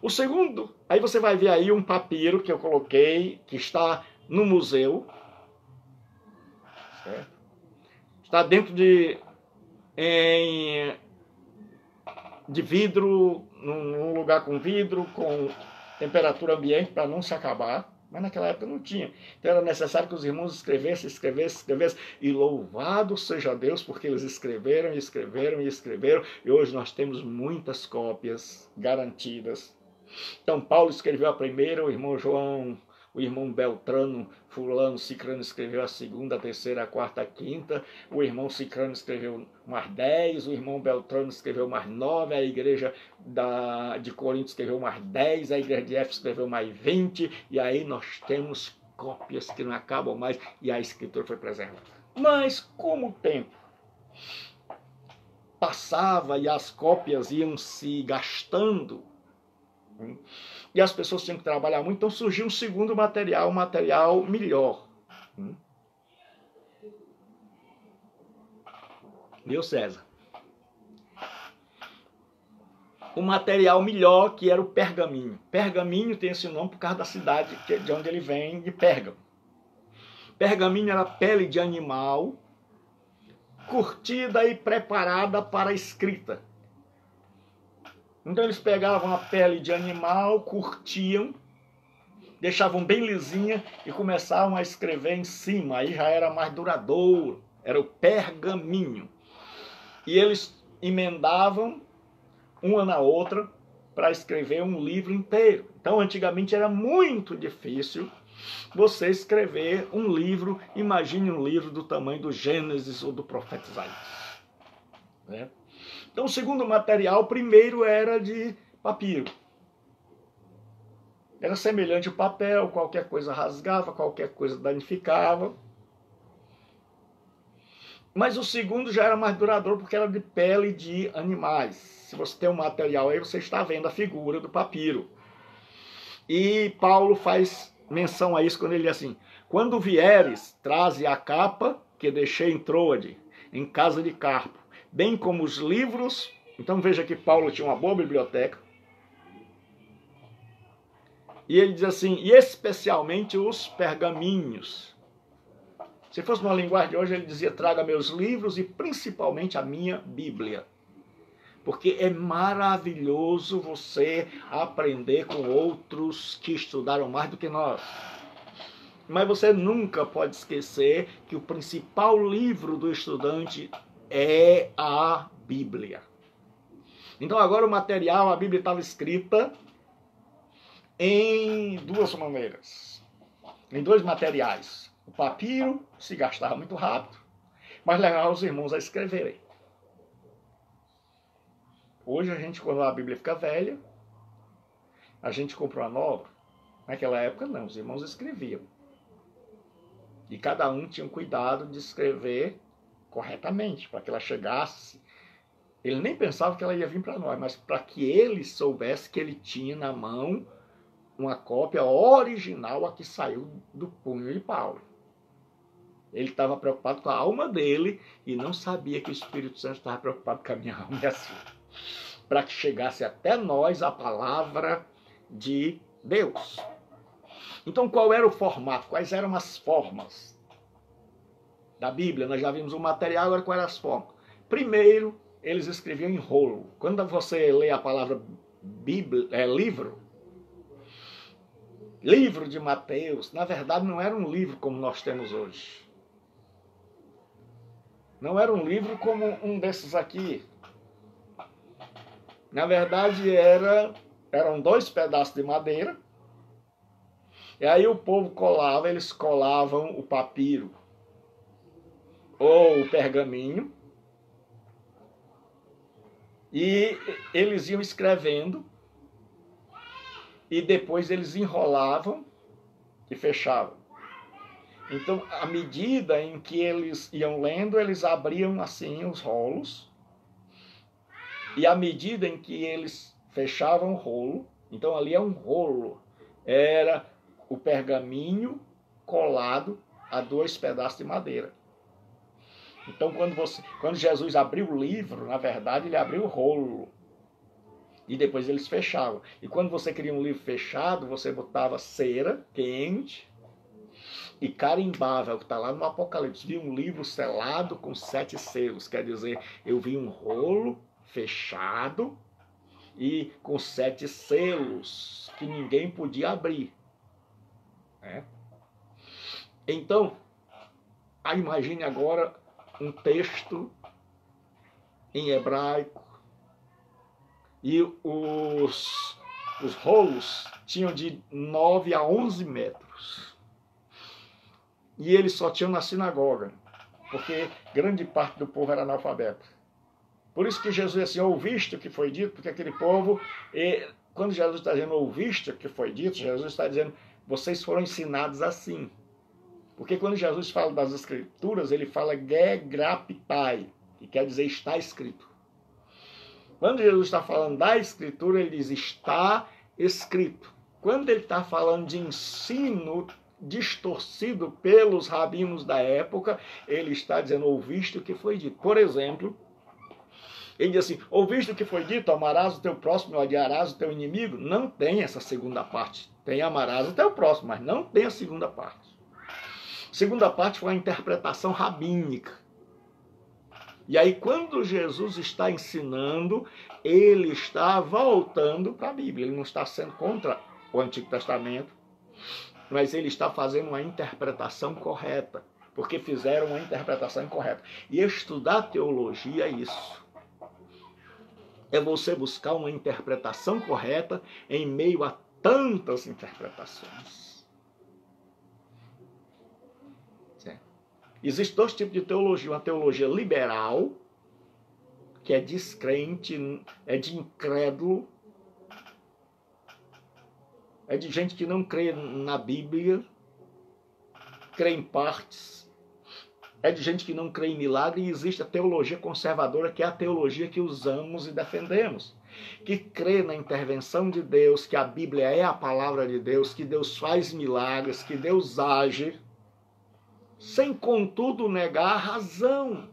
Speaker 1: O segundo, aí você vai ver aí um papiro que eu coloquei, que está no museu. Certo? Está dentro de vidro, num lugar com vidro, com temperatura ambiente para não se acabar. Mas naquela época não tinha. Então era necessário que os irmãos escrevessem. E louvado seja Deus, porque eles escreveram. E hoje nós temos muitas cópias garantidas. Então Paulo escreveu a primeira, o irmão João, o irmão Beltrano, fulano, cicrano escreveu a segunda, a terceira, a quarta, a quinta. O irmão cicrano escreveu mais 10, o irmão Beltrano escreveu mais 9, a igreja de Corinto escreveu mais 10, a igreja de Éfeso escreveu mais 20, e aí nós temos cópias que não acabam mais, e a escritura foi preservada. Mas como o tempo passava e as cópias iam se gastando, e as pessoas tinham que trabalhar muito, então surgiu um segundo material, um material melhor. Viu, César? O material melhor, que era o pergaminho. Pergaminho tem esse nome por causa da cidade de onde ele vem, de Pérgamo. Pergaminho era pele de animal, curtida e preparada para a escrita. Então eles pegavam a pele de animal, curtiam, deixavam bem lisinha e começavam a escrever em cima. Aí já era mais duradouro, era o pergaminho. E eles emendavam uma na outra para escrever um livro inteiro. Então antigamente era muito difícil você escrever um livro. Imagine um livro do tamanho do Gênesis ou do profeta Isaías, né? Então o segundo material, primeiro era de papiro. Era semelhante ao papel, qualquer coisa rasgava, qualquer coisa danificava. Mas o segundo já era mais duradouro porque era de pele de animais. Se você tem um material aí, você está vendo a figura do papiro. E Paulo faz menção a isso quando ele diz assim: quando vieres, traze a capa que deixei em Troade, em casa de Carpo, bem como os livros. Então veja que Paulo tinha uma boa biblioteca. E ele diz assim, e especialmente os pergaminhos. Se fosse uma linguagem de hoje, ele dizia, traga meus livros e principalmente a minha Bíblia. Porque é maravilhoso você aprender com outros que estudaram mais do que nós. Mas você nunca pode esquecer que o principal livro do estudante é a Bíblia. Então agora o material, a Bíblia estava escrita em duas maneiras. Em dois materiais. O papiro se gastava muito rápido, mas levava os irmãos a escreverem. Hoje a gente, quando a Bíblia fica velha, a gente compra uma nova. Naquela época não, os irmãos escreviam. E cada um tinha um cuidado de escrever corretamente, para que ela chegasse. Ele nem pensava que ela ia vir para nós, mas para que ele soubesse que ele tinha na mão uma cópia original a que saiu do punho de Paulo. Ele estava preocupado com a alma dele e não sabia que o Espírito Santo estava preocupado com a minha alma e a sua. Para que chegasse até nós a palavra de Deus. Então, qual era o formato? Quais eram as formas da Bíblia? Nós já vimos o material, agora quais eram as formas? Primeiro, eles escreviam em rolo. Quando você lê a palavra Bíblia, livro de Mateus, na verdade não era um livro como nós temos hoje. Não era um livro como um desses aqui. Na verdade eram dois pedaços de madeira. E aí o povo colava, eles colavam o papiro ou o pergaminho. E eles iam escrevendo. E depois eles enrolavam e fechavam. Então, à medida em que eles iam lendo, eles abriam assim os rolos. E à medida em que eles fechavam o rolo, então ali é um rolo, era o pergaminho colado a dois pedaços de madeira. Então, quando Jesus abriu o livro, na verdade, ele abriu o rolo. E depois eles fechavam. E quando você queria um livro fechado, você botava cera quente e carimbava, é o que está lá no Apocalipse. Vi um livro selado com 7 selos. Quer dizer, eu vi um rolo fechado e com 7 selos que ninguém podia abrir. Então, imagine agora um texto em hebraico e os rolos tinham de 9 a 11 metros. E eles só tinham na sinagoga, porque grande parte do povo era analfabeto. Por isso que Jesus disse assim, ouviste o que foi dito, porque aquele povo, quando Jesus está dizendo ouviste o que foi dito, Jesus está dizendo, vocês foram ensinados assim. Porque quando Jesus fala das escrituras, ele fala gegrapitai, que quer dizer está escrito. Quando Jesus está falando da escritura, ele diz está escrito. Quando ele está falando de ensino distorcido pelos rabinos da época, ele está dizendo, ouviste o que foi dito. Por exemplo, ele diz assim, ouviste o que foi dito, amarás o teu próximo e odiarás o teu inimigo? Não tem essa segunda parte. Tem amarás o teu próximo, mas não tem a segunda parte. A segunda parte foi a interpretação rabínica. E aí, quando Jesus está ensinando, ele está voltando para a Bíblia. Ele não está sendo contra o Antigo Testamento, mas ele está fazendo uma interpretação correta, porque fizeram uma interpretação incorreta. E estudar teologia é isso. É você buscar uma interpretação correta em meio a tantas interpretações. Certo? Existem dois tipos de teologia. Uma teologia liberal, que é descrente, é de incrédulo, é de gente que não crê na Bíblia, crê em partes. é de gente que não crê em milagre, e existe a teologia conservadora, que é a teologia que usamos e defendemos, que crê na intervenção de Deus, que a Bíblia é a palavra de Deus, que Deus faz milagres, que Deus age, sem contudo negar a razão.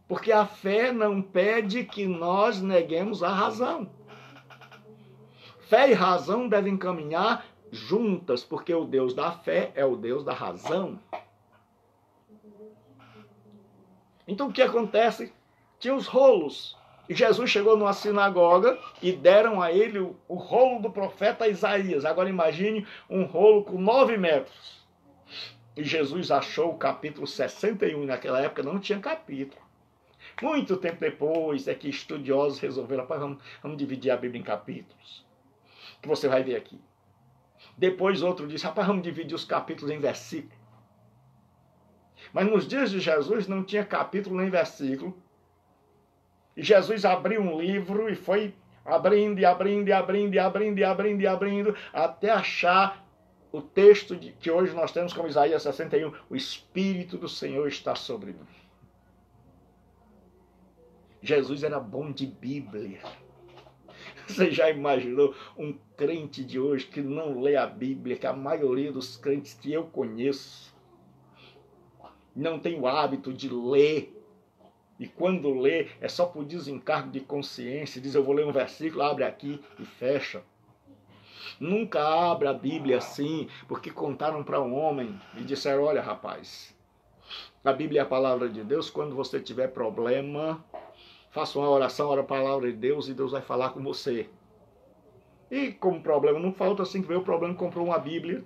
Speaker 1: Porque a fé não pede que nós neguemos a razão. Fé e razão devem caminhar juntas, porque o Deus da fé é o Deus da razão. Então o que acontece? Tinha os rolos. E Jesus chegou numa sinagoga e deram a ele o rolo do profeta Isaías. Agora imagine um rolo com 9 metros. E Jesus achou o capítulo 61. Naquela época não tinha capítulo. Muito tempo depois é que estudiosos resolveram, rapaz, vamos dividir a Bíblia em capítulos. Que você vai ver aqui. Depois outro disse, rapaz, vamos dividir os capítulos em versículos. Mas nos dias de Jesus não tinha capítulo nem versículo. E Jesus abriu um livro e foi abrindo, até achar o texto que hoje nós temos como Isaías 61. O Espírito do Senhor está sobre mim. Jesus era bom de Bíblia. Você já imaginou um crente de hoje que não lê a Bíblia, que a maioria dos crentes que eu conheço não tem o hábito de ler, e quando lê é só por desencargo de consciência, diz eu vou ler um versículo, abre aqui e fecha. Nunca abre a Bíblia assim, porque contaram para um homem e disseram, olha rapaz, a Bíblia é a palavra de Deus, quando você tiver problema, faça uma oração, ora a palavra de Deus e Deus vai falar com você. E como problema não falta, assim que veio o problema, comprou uma Bíblia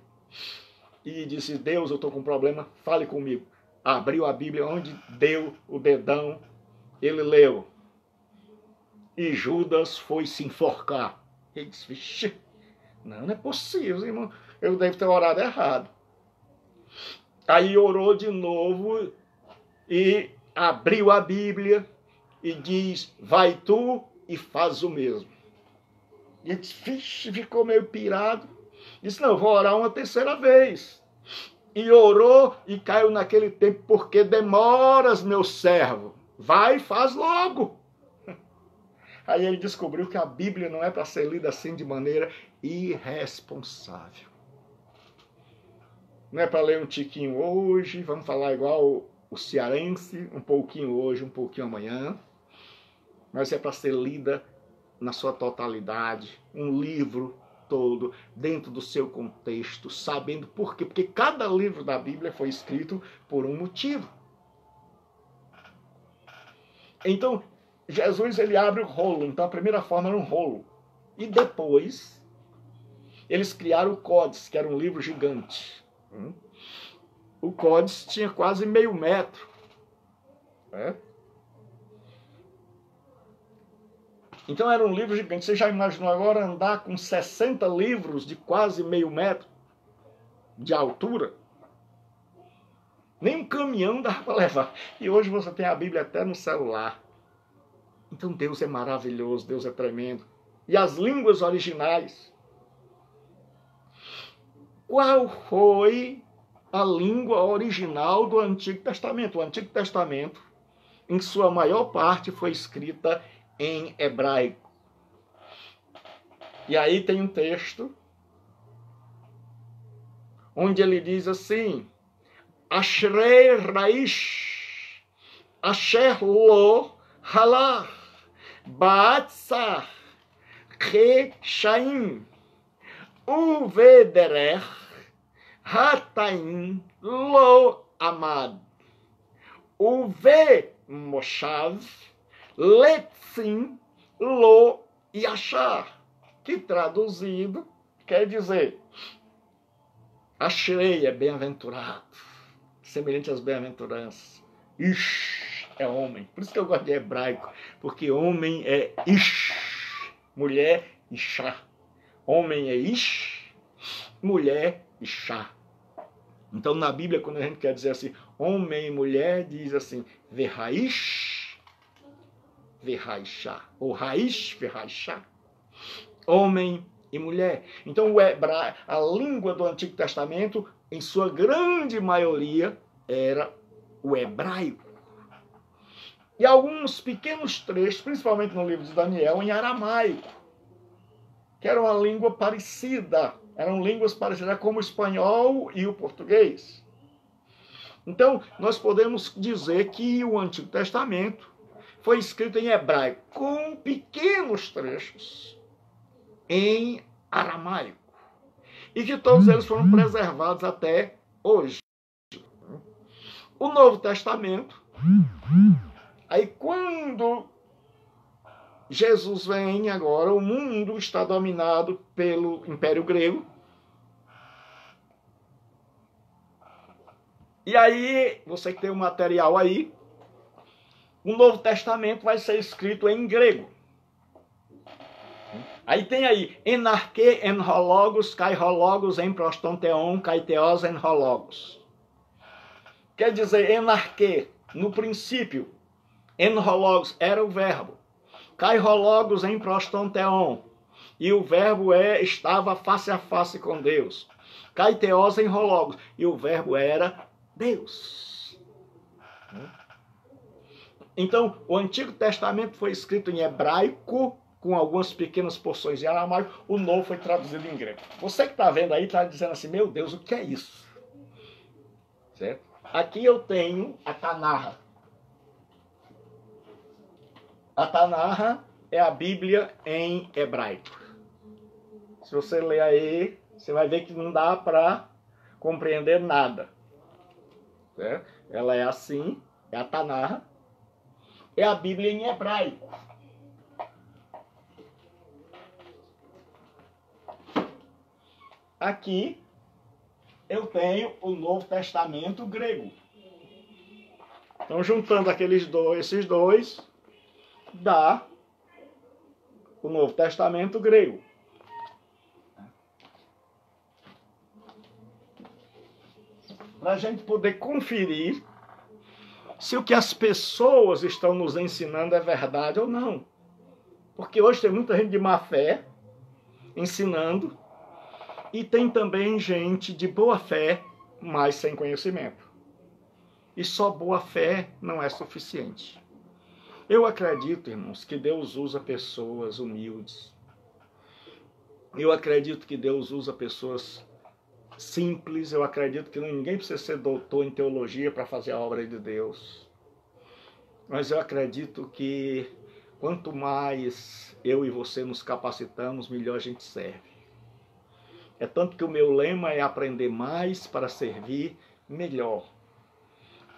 Speaker 1: e disse, Deus, eu estou com um problema, fale comigo. Abriu a Bíblia, onde deu o dedão, ele leu. E Judas foi se enforcar. Ele disse, vixe, não é possível, irmão, eu devo ter orado errado. Aí orou de novo e abriu a Bíblia e diz, vai tu e faz o mesmo. E ele disse, vixe, ficou meio pirado. Disse, não, vou orar uma terceira vez. E orou e caiu naquele tempo, porque demoras, meu servo. Vai e faz logo. Aí ele descobriu que a Bíblia não é para ser lida assim de maneira irresponsável. Não é para ler um tiquinho hoje, vamos falar igual o cearense, um pouquinho hoje, um pouquinho amanhã. Mas é para ser lida na sua totalidade, um livro todo, dentro do seu contexto, sabendo por quê. Porque cada livro da Bíblia foi escrito por um motivo. Então, Jesus ele abre o rolo. Então, a primeira forma era um rolo. E depois, eles criaram o Códice, que era um livro gigante. O Códice tinha quase meio metro. Então era um livro gigante. Você já imaginou agora andar com 60 livros de quase meio metro de altura? Nem um caminhão dá para levar. E hoje você tem a Bíblia até no celular. Então Deus é maravilhoso, Deus é tremendo. E as línguas originais? Qual foi a língua original do Antigo Testamento? O Antigo Testamento, em sua maior parte, foi escrita em hebraico. E aí tem um texto onde ele diz assim, Ashrei Raish, Asher Lo Halah, Baatzah, Rechaim, Uvederech, Hataim, Lo Amad, Uve Moshav, Letzim, Lo Yashar, que traduzido quer dizer, Ashrei é bem-aventurado, semelhante às bem-aventuranças. Ish é homem, por isso que eu gosto de hebraico, porque homem é Ish, mulher Ishá. Homem é Ish, mulher Ishá. Então na Bíblia, quando a gente quer dizer assim, homem e mulher, diz assim, Verraish, Verraishá, ou Raish, Verraishá. Homem e mulher. Então a língua do Antigo Testamento em sua grande maioria, era o hebraico. E alguns pequenos trechos, principalmente no livro de Daniel, em aramaico, que era uma língua parecida, eram línguas parecidas como o espanhol e o português. Então, nós podemos dizer que o Antigo Testamento foi escrito em hebraico, com pequenos trechos em aramaico. E que todos eles foram preservados até hoje. O Novo Testamento, aí quando Jesus vem agora, o mundo está dominado pelo Império Grego. E aí, você que tem o material aí, o Novo Testamento vai ser escrito em grego. Aí tem aí, enarque en hologos, kai hologos en prostonteon, kai theos en hologos. Quer dizer, enarque, no princípio, en hologos era o verbo. Kai hologos em prostonteon, e o verbo estava face a face com Deus. Kai theos en hologos, e o verbo era Deus. Então, o Antigo Testamento foi escrito em hebraico, com algumas pequenas porções em aramaico. O Novo foi traduzido em grego. Você que está vendo aí, está dizendo assim, meu Deus, o que é isso? Certo? Aqui eu tenho a Tanarra. A Tanarra é a Bíblia em hebraico. Se você ler aí, você vai ver que não dá para compreender nada. Certo? Ela é assim, é a Tanarra. É a Bíblia em hebraico. Aqui eu tenho o Novo Testamento grego. Então, juntando esses dois, dá o Novo Testamento grego. Para a gente poder conferir se o que as pessoas estão nos ensinando é verdade ou não. Porque hoje tem muita gente de má fé ensinando, e tem também gente de boa fé, mas sem conhecimento. E só boa fé não é suficiente. Eu acredito, irmãos, que Deus usa pessoas humildes. Eu acredito que Deus usa pessoas simples. Eu acredito que ninguém precisa ser doutor em teologia para fazer a obra de Deus. Mas eu acredito que quanto mais eu e você nos capacitamos, melhor a gente serve. É tanto que o meu lema é aprender mais para servir melhor.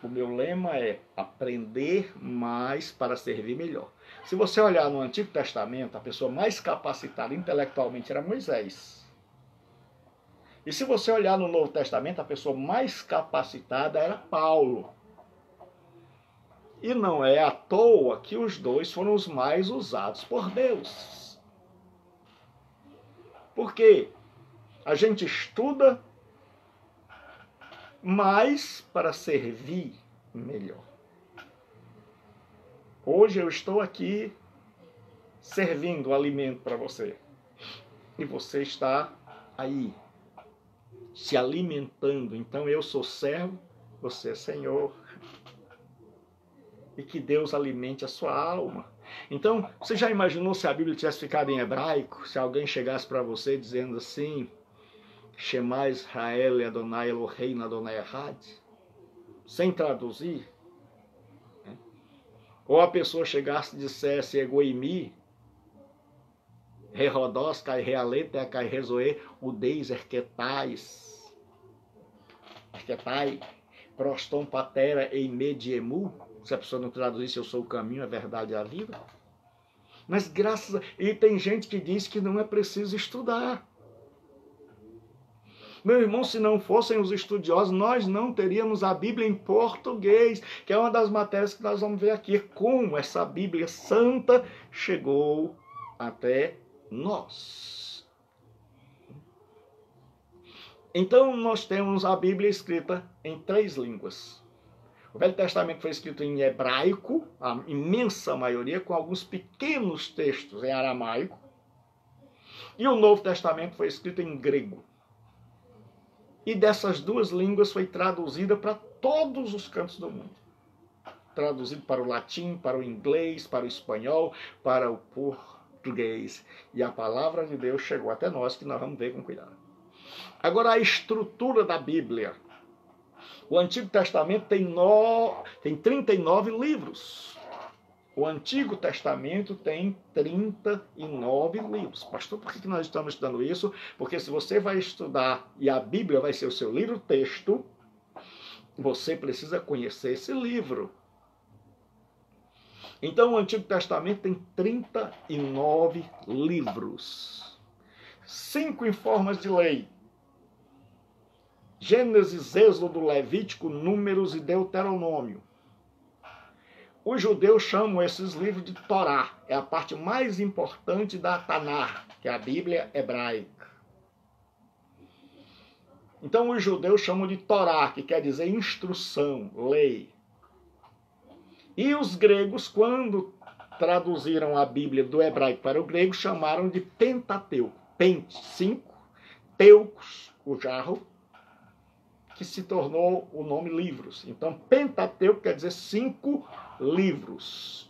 Speaker 1: O meu lema é aprender mais para servir melhor. Se você olhar no Antigo Testamento, a pessoa mais capacitada intelectualmente era Moisés. E se você olhar no Novo Testamento, a pessoa mais capacitada era Paulo. E não é à toa que os dois foram os mais usados por Deus. Por quê? A gente estuda mais para servir melhor. Hoje eu estou aqui servindo alimento para você. E você está aí, se alimentando. Então eu sou servo, você é senhor. E que Deus alimente a sua alma. Então, você já imaginou se a Bíblia tivesse ficado em hebraico? Se alguém chegasse para você dizendo assim, Shema Israel Adonai Eloheinu Adonai Echad, sem traduzir? Ou a pessoa chegasse e dissesse Egoimi, Rerodós, Kai Realete, Kai Rezoe, Udeis, Erquetais, Proston Patera Eimediemu. Se a pessoa não traduzisse eu sou o caminho, a verdade e a vida. Mas graças a... E tem gente que diz que não é preciso estudar. Meu irmão, se não fossem os estudiosos, nós não teríamos a Bíblia em português, que é uma das matérias que nós vamos ver aqui. Como essa Bíblia Santa chegou até nós. Então, nós temos a Bíblia escrita em 3 línguas. O Velho Testamento foi escrito em hebraico, a imensa maioria, com alguns pequenos textos em aramaico. E o Novo Testamento foi escrito em grego. E dessas duas línguas foi traduzida para todos os cantos do mundo. Traduzido para o latim, para o inglês, para o espanhol, para o português. E a palavra de Deus chegou até nós, que nós vamos ver com cuidado. Agora, a estrutura da Bíblia. O Antigo Testamento tem 39 livros. O Antigo Testamento tem 39 livros. Pastor, por que nós estamos estudando isso? Porque se você vai estudar e a Bíblia vai ser o seu livro-texto, você precisa conhecer esse livro. Então, o Antigo Testamento tem 39 livros. 5 em formas de lei. Gênesis, Êxodo, Levítico, Números e Deuteronômio. Os judeus chamam esses livros de Torá. É a parte mais importante da Tanar, que é a Bíblia hebraica. Então, os judeus chamam de Torá, que quer dizer instrução, lei. E os gregos, quando traduziram a Bíblia do hebraico para o grego, chamaram de Pentateuco. Pente, 5, teucos, o jarro, que se tornou o nome livros. Então, Pentateuco quer dizer 5 livros.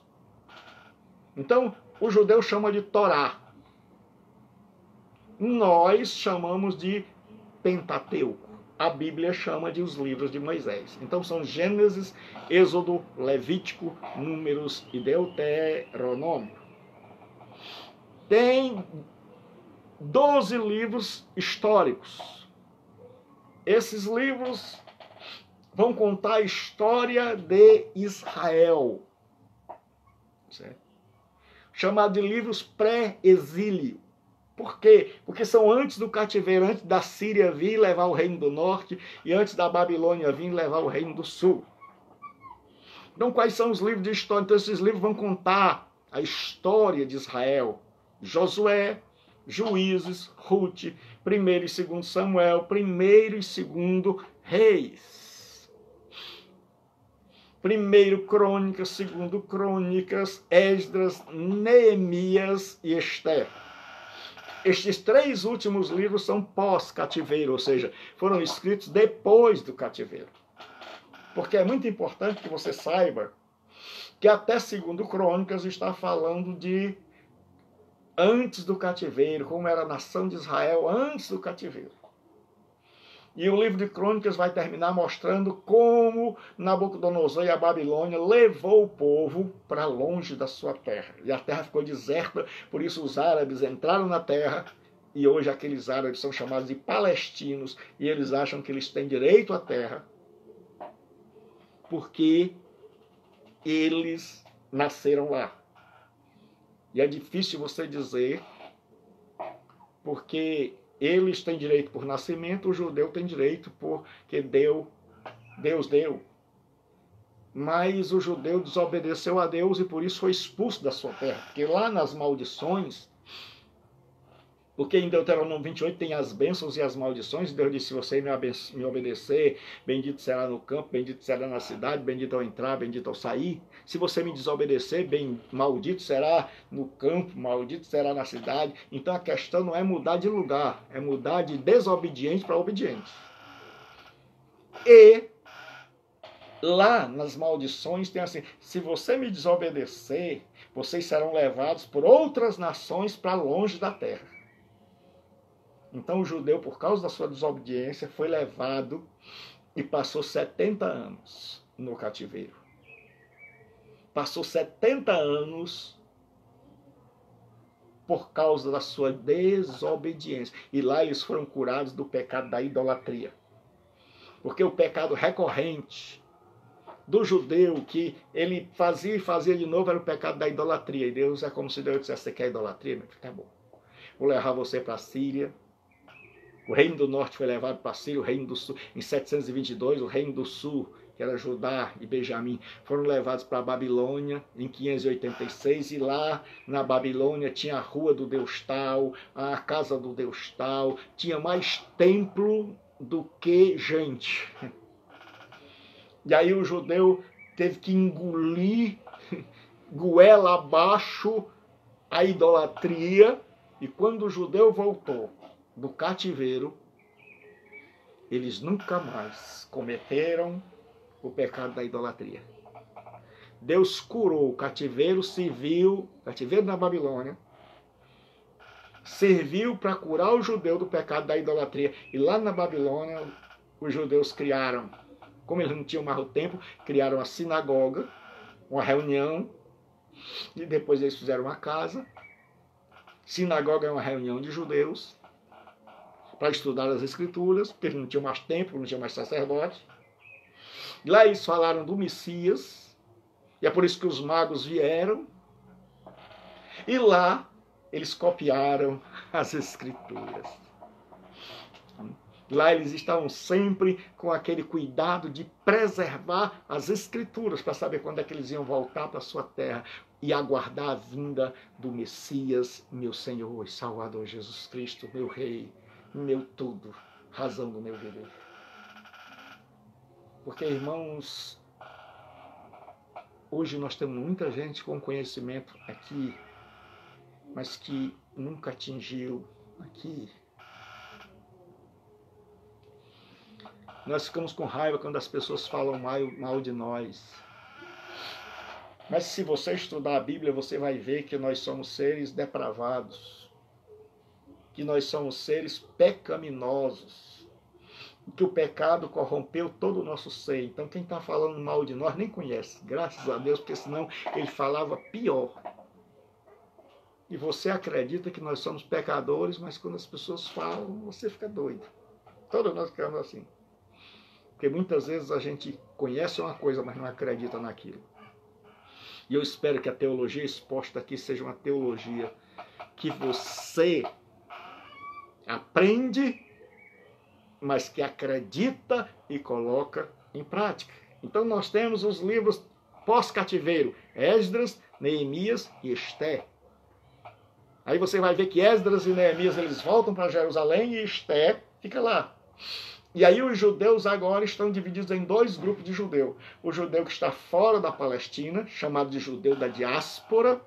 Speaker 1: Então, o judeu chama de Torá. Nós chamamos de Pentateuco. A Bíblia chama de os livros de Moisés. Então, são Gênesis, Êxodo, Levítico, Números e Deuteronômio. Tem 12 livros históricos. Esses livros vão contar a história de Israel. Certo? Chamado de livros pré-exílio. Por quê? Porque são antes do cativeiro, antes da Síria vir levar o reino do norte e antes da Babilônia vir levar o reino do sul. Então, quais são os livros de história? Então, esses livros vão contar a história de Israel. Josué, Juízes, Ruth, 1º e 2º Samuel, 1º e 2º Reis. 1º Crônicas, 2º Crônicas, Esdras, Neemias e Esther. Estes 3 últimos livros são pós-cativeiro, ou seja, foram escritos depois do cativeiro. Porque é muito importante que você saiba que até 2º Crônicas está falando de antes do cativeiro, como era a nação de Israel antes do cativeiro. E o livro de Crônicas vai terminar mostrando como Nabucodonosor e a Babilônia levou o povo para longe da sua terra. E a terra ficou deserta, por isso os árabes entraram na terra, e hoje aqueles árabes são chamados de palestinos, e eles acham que eles têm direito à terra, porque eles nasceram lá. E é difícil você dizer, porque eles têm direito por nascimento, o judeu tem direito porque Deus deu. Mas o judeu desobedeceu a Deus e por isso foi expulso da sua terra. Porque lá nas maldições, porque em Deuteronômio 28 tem as bênçãos e as maldições, Deus disse, se você me obedecer, bendito será no campo, bendito será na cidade, bendito ao entrar, bendito ao sair. Se você me desobedecer, maldito será no campo, maldito será na cidade. Então a questão não é mudar de lugar, é mudar de desobediente para obediente. E lá nas maldições tem assim, se você me desobedecer, vocês serão levados por outras nações para longe da terra. Então o judeu, por causa da sua desobediência, foi levado e passou 70 anos no cativeiro. Passou 70 anos por causa da sua desobediência. E lá eles foram curados do pecado da idolatria. Porque o pecado recorrente do judeu, que ele fazia e fazia de novo, era o pecado da idolatria. E Deus é como se Deus dissesse, você quer idolatria? Meu filho, tá bom. Vou levar você para a Síria. O reino do norte foi levado para a Síria, o reino do sul, em 722, o reino do sul, que era Judá e Benjamim, foram levados para a Babilônia em 586, e lá na Babilônia tinha a rua do Deus tal, a casa do Deus tal, tinha mais templo do que gente. E aí o judeu teve que engolir, goela abaixo, a idolatria, e quando o judeu voltou do cativeiro, eles nunca mais cometeram o pecado da idolatria. Deus curou o cativeiro, cativeiro na Babilônia, serviu para curar o judeu do pecado da idolatria. E lá na Babilônia, os judeus criaram, como eles não tinham mais o tempo, criaram a sinagoga, uma reunião, e depois eles fizeram uma casa. Sinagoga é uma reunião de judeus para estudar as escrituras, porque eles não tinham mais tempo, não tinham mais sacerdote. Lá eles falaram do Messias, e é por isso que os magos vieram. E lá eles copiaram as escrituras. Lá eles estavam sempre com aquele cuidado de preservar as escrituras para saber quando é que eles iam voltar para a sua terra e aguardar a vinda do Messias, meu Senhor e Salvador Jesus Cristo, meu Rei, meu tudo, razão do meu viver. Porque, irmãos, hoje nós temos muita gente com conhecimento aqui, mas que nunca atingiu aqui. Nós ficamos com raiva quando as pessoas falam mal de nós. Mas se você estudar a Bíblia, você vai ver que nós somos seres depravados, que nós somos seres pecaminosos, que o pecado corrompeu todo o nosso ser. Então quem está falando mal de nós nem conhece, graças a Deus, porque senão ele falava pior. E você acredita que nós somos pecadores, mas quando as pessoas falam, você fica doido. Todos nós ficamos assim. Porque muitas vezes a gente conhece uma coisa, mas não acredita naquilo. E eu espero que a teologia exposta aqui seja uma teologia que você aprende, mas que acredita e coloca em prática. Então nós temos os livros pós-cativeiro, Esdras, Neemias e Esté. Aí você vai ver que Esdras e Neemias eles voltam para Jerusalém e Esté fica lá. E aí os judeus agora estão divididos em dois grupos de judeu. O judeu que está fora da Palestina, chamado de judeu da diáspora.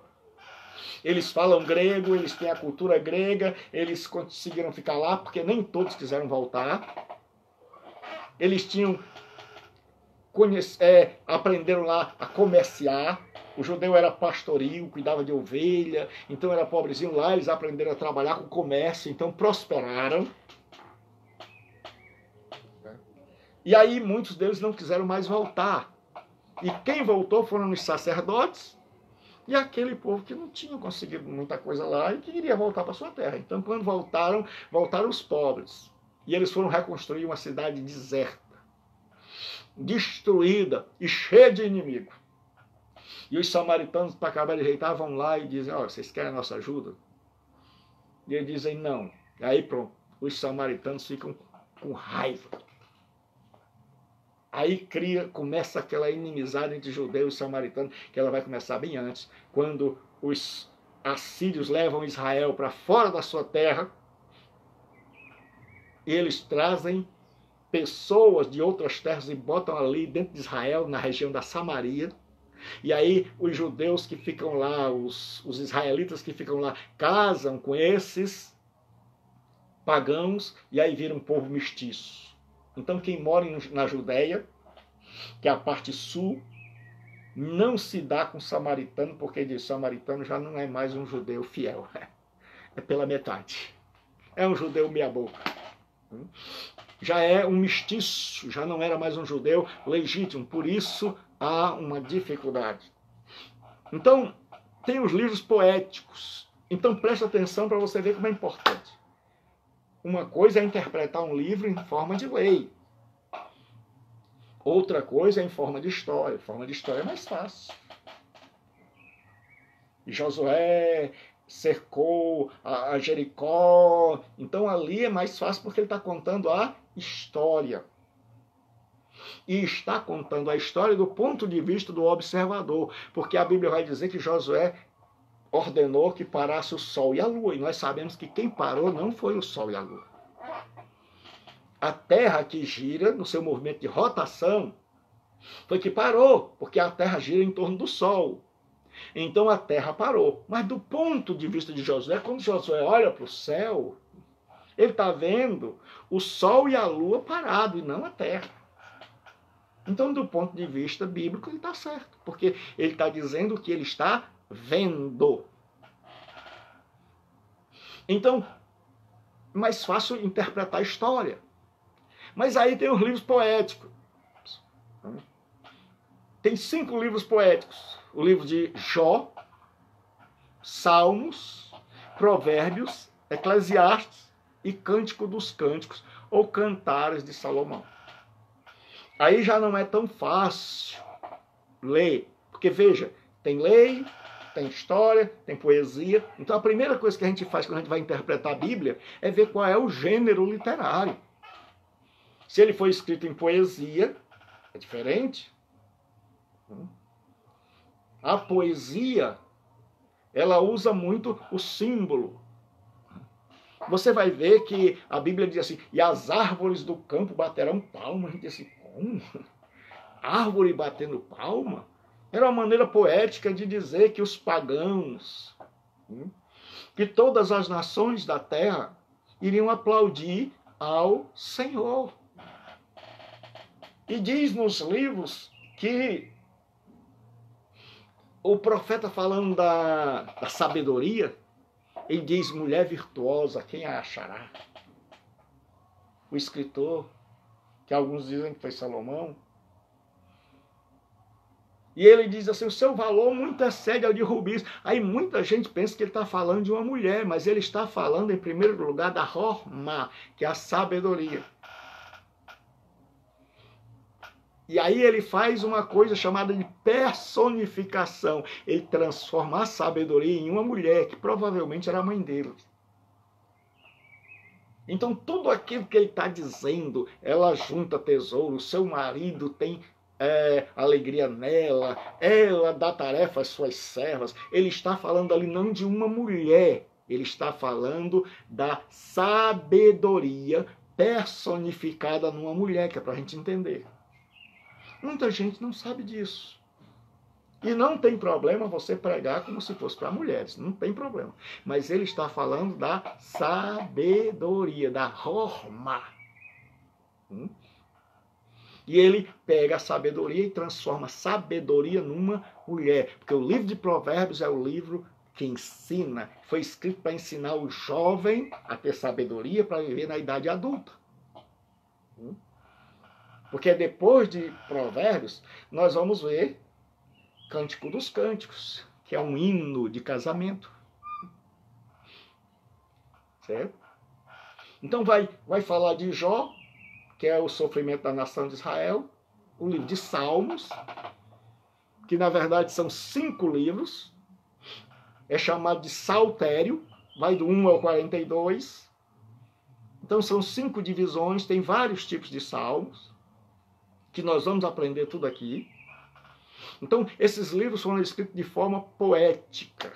Speaker 1: Eles falam grego, eles têm a cultura grega, eles conseguiram ficar lá porque nem todos quiseram voltar. Eles aprenderam lá a comerciar. O judeu era pastoril, cuidava de ovelha, então era pobrezinho lá, eles aprenderam a trabalhar com comércio, então prosperaram. E aí muitos deles não quiseram mais voltar. E quem voltou foram os sacerdotes e aquele povo que não tinha conseguido muita coisa lá e que queria voltar para sua terra. Então quando voltaram os pobres. E eles foram reconstruir uma cidade deserta, destruída e cheia de inimigo. E os samaritanos, para acabar de ajeitar, vão lá e dizem, vocês querem a nossa ajuda? E eles dizem, não. E aí pronto, os samaritanos ficam com raiva. Aí começa aquela inimizade entre judeus e samaritanos, que ela vai começar bem antes, quando os assírios levam Israel para fora da sua terra, e eles trazem pessoas de outras terras e botam ali dentro de Israel, na região da Samaria. E aí os judeus que ficam lá, os israelitas que ficam lá, casam com esses pagãos e aí vira um povo mestiço. Então quem mora na Judéia, que é a parte sul, não se dá com o samaritano, porque diz, samaritano já não é mais um judeu fiel. É pela metade. É um judeu meia boca. Já é um mestiço, já não era mais um judeu legítimo. Por isso há uma dificuldade. Então, tem os livros poéticos. Então preste atenção para você ver como é importante. Uma coisa é interpretar um livro em forma de lei. Outra coisa é em forma de história. Forma de história é mais fácil. Josué cercou a Jericó. Então ali é mais fácil porque ele está contando a história. E está contando a história do ponto de vista do observador. Porque a Bíblia vai dizer que Josué ordenou que parasse o sol e a lua. E nós sabemos que quem parou não foi o sol e a lua. A Terra que gira no seu movimento de rotação foi que parou, porque a Terra gira em torno do Sol. Então a Terra parou. Mas do ponto de vista de Josué, quando Josué olha para o céu, Ele está vendo o Sol e a Lua parado e não a Terra. Então, do ponto de vista bíblico, ele está certo, porque ele está dizendo o que ele está vendo. Então, mais fácil interpretar a história. Mas aí tem os livros poéticos. Tem 5 livros poéticos. O livro de Jó, Salmos, Provérbios, Eclesiastes e Cântico dos Cânticos, ou Cantares de Salomão. Aí já não é tão fácil ler, porque veja, tem lei, tem história, tem poesia. Então a primeira coisa que a gente faz quando a gente vai interpretar a Bíblia é ver qual é o gênero literário. Se ele foi escrito em poesia, é diferente. A poesia, ela usa muito o símbolo. Você vai ver que a Bíblia diz assim, e as árvores do campo baterão palmas. A gente diz assim, como? Árvore batendo palma? Era uma maneira poética de dizer que os pagãos, que todas as nações da terra iriam aplaudir ao Senhor. E diz nos livros que o profeta falando da sabedoria, ele diz, mulher virtuosa, quem a achará? O escritor, que alguns dizem que foi Salomão, e ele diz assim, o seu valor muito excede ao de rubis. Aí muita gente pensa que ele está falando de uma mulher, mas ele está falando em primeiro lugar da Horma, que é a sabedoria. E aí ele faz uma coisa chamada de personificação. Ele transforma a sabedoria em uma mulher, que provavelmente era a mãe dele. Então tudo aquilo que ele está dizendo, ela junta tesouro, seu marido tem alegria nela, ela dá tarefa às suas servas. Ele está falando ali não de uma mulher, ele está falando da sabedoria personificada numa mulher, que é para a gente entender. Muita gente não sabe disso. E não tem problema você pregar como se fosse para mulheres. Não tem problema. Mas ele está falando da sabedoria, da Horma. E ele pega a sabedoria e transforma a sabedoria numa mulher. Porque o livro de Provérbios é o livro que ensina. Foi escrito para ensinar o jovem a ter sabedoria para viver na idade adulta. Porque depois de Provérbios, nós vamos ver Cântico dos Cânticos, que é um hino de casamento. Certo? Então vai falar de Jó, que é o sofrimento da nação de Israel, o livro de Salmos, que na verdade são 5 livros, é chamado de Saltério, vai do 1 ao 42. Então são 5 divisões, tem vários tipos de salmos, que nós vamos aprender tudo aqui. Então, esses livros foram escritos de forma poética.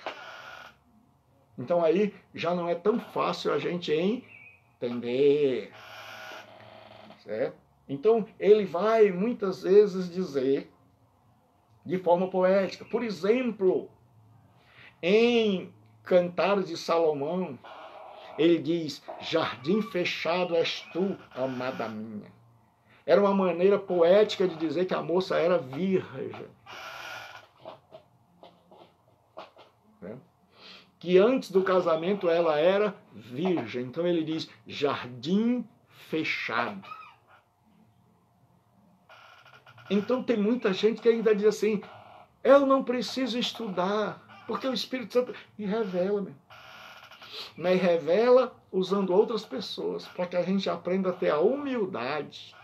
Speaker 1: Então, aí já não é tão fácil a gente entender. Certo? Então, ele vai muitas vezes dizer de forma poética. Por exemplo, em Cantares de Salomão, ele diz, jardim fechado és tu, amada minha. Era uma maneira poética de dizer que a moça era virgem. Que antes do casamento ela era virgem. Então ele diz, jardim fechado. Então tem muita gente que ainda diz assim, eu não preciso estudar, porque o Espírito Santo me revela. Mas revela usando outras pessoas, para que a gente aprenda a ter a humildade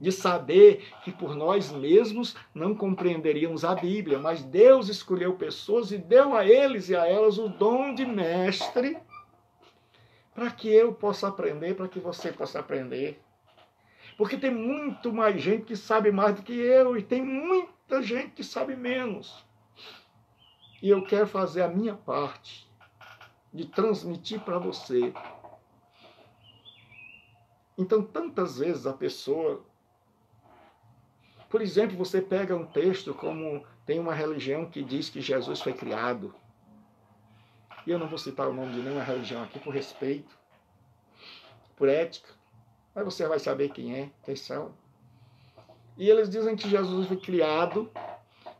Speaker 1: de saber que por nós mesmos não compreenderíamos a Bíblia, mas Deus escolheu pessoas e deu a eles e a elas o dom de mestre para que eu possa aprender, para que você possa aprender. Porque tem muito mais gente que sabe mais do que eu e tem muita gente que sabe menos. E eu quero fazer a minha parte de transmitir para você. Então, tantas vezes a pessoa... Por exemplo, você pega um texto como tem uma religião que diz que Jesus foi criado. E eu não vou citar o nome de nenhuma religião aqui por respeito. por ética. Aí você vai saber quem são. E eles dizem que Jesus foi criado,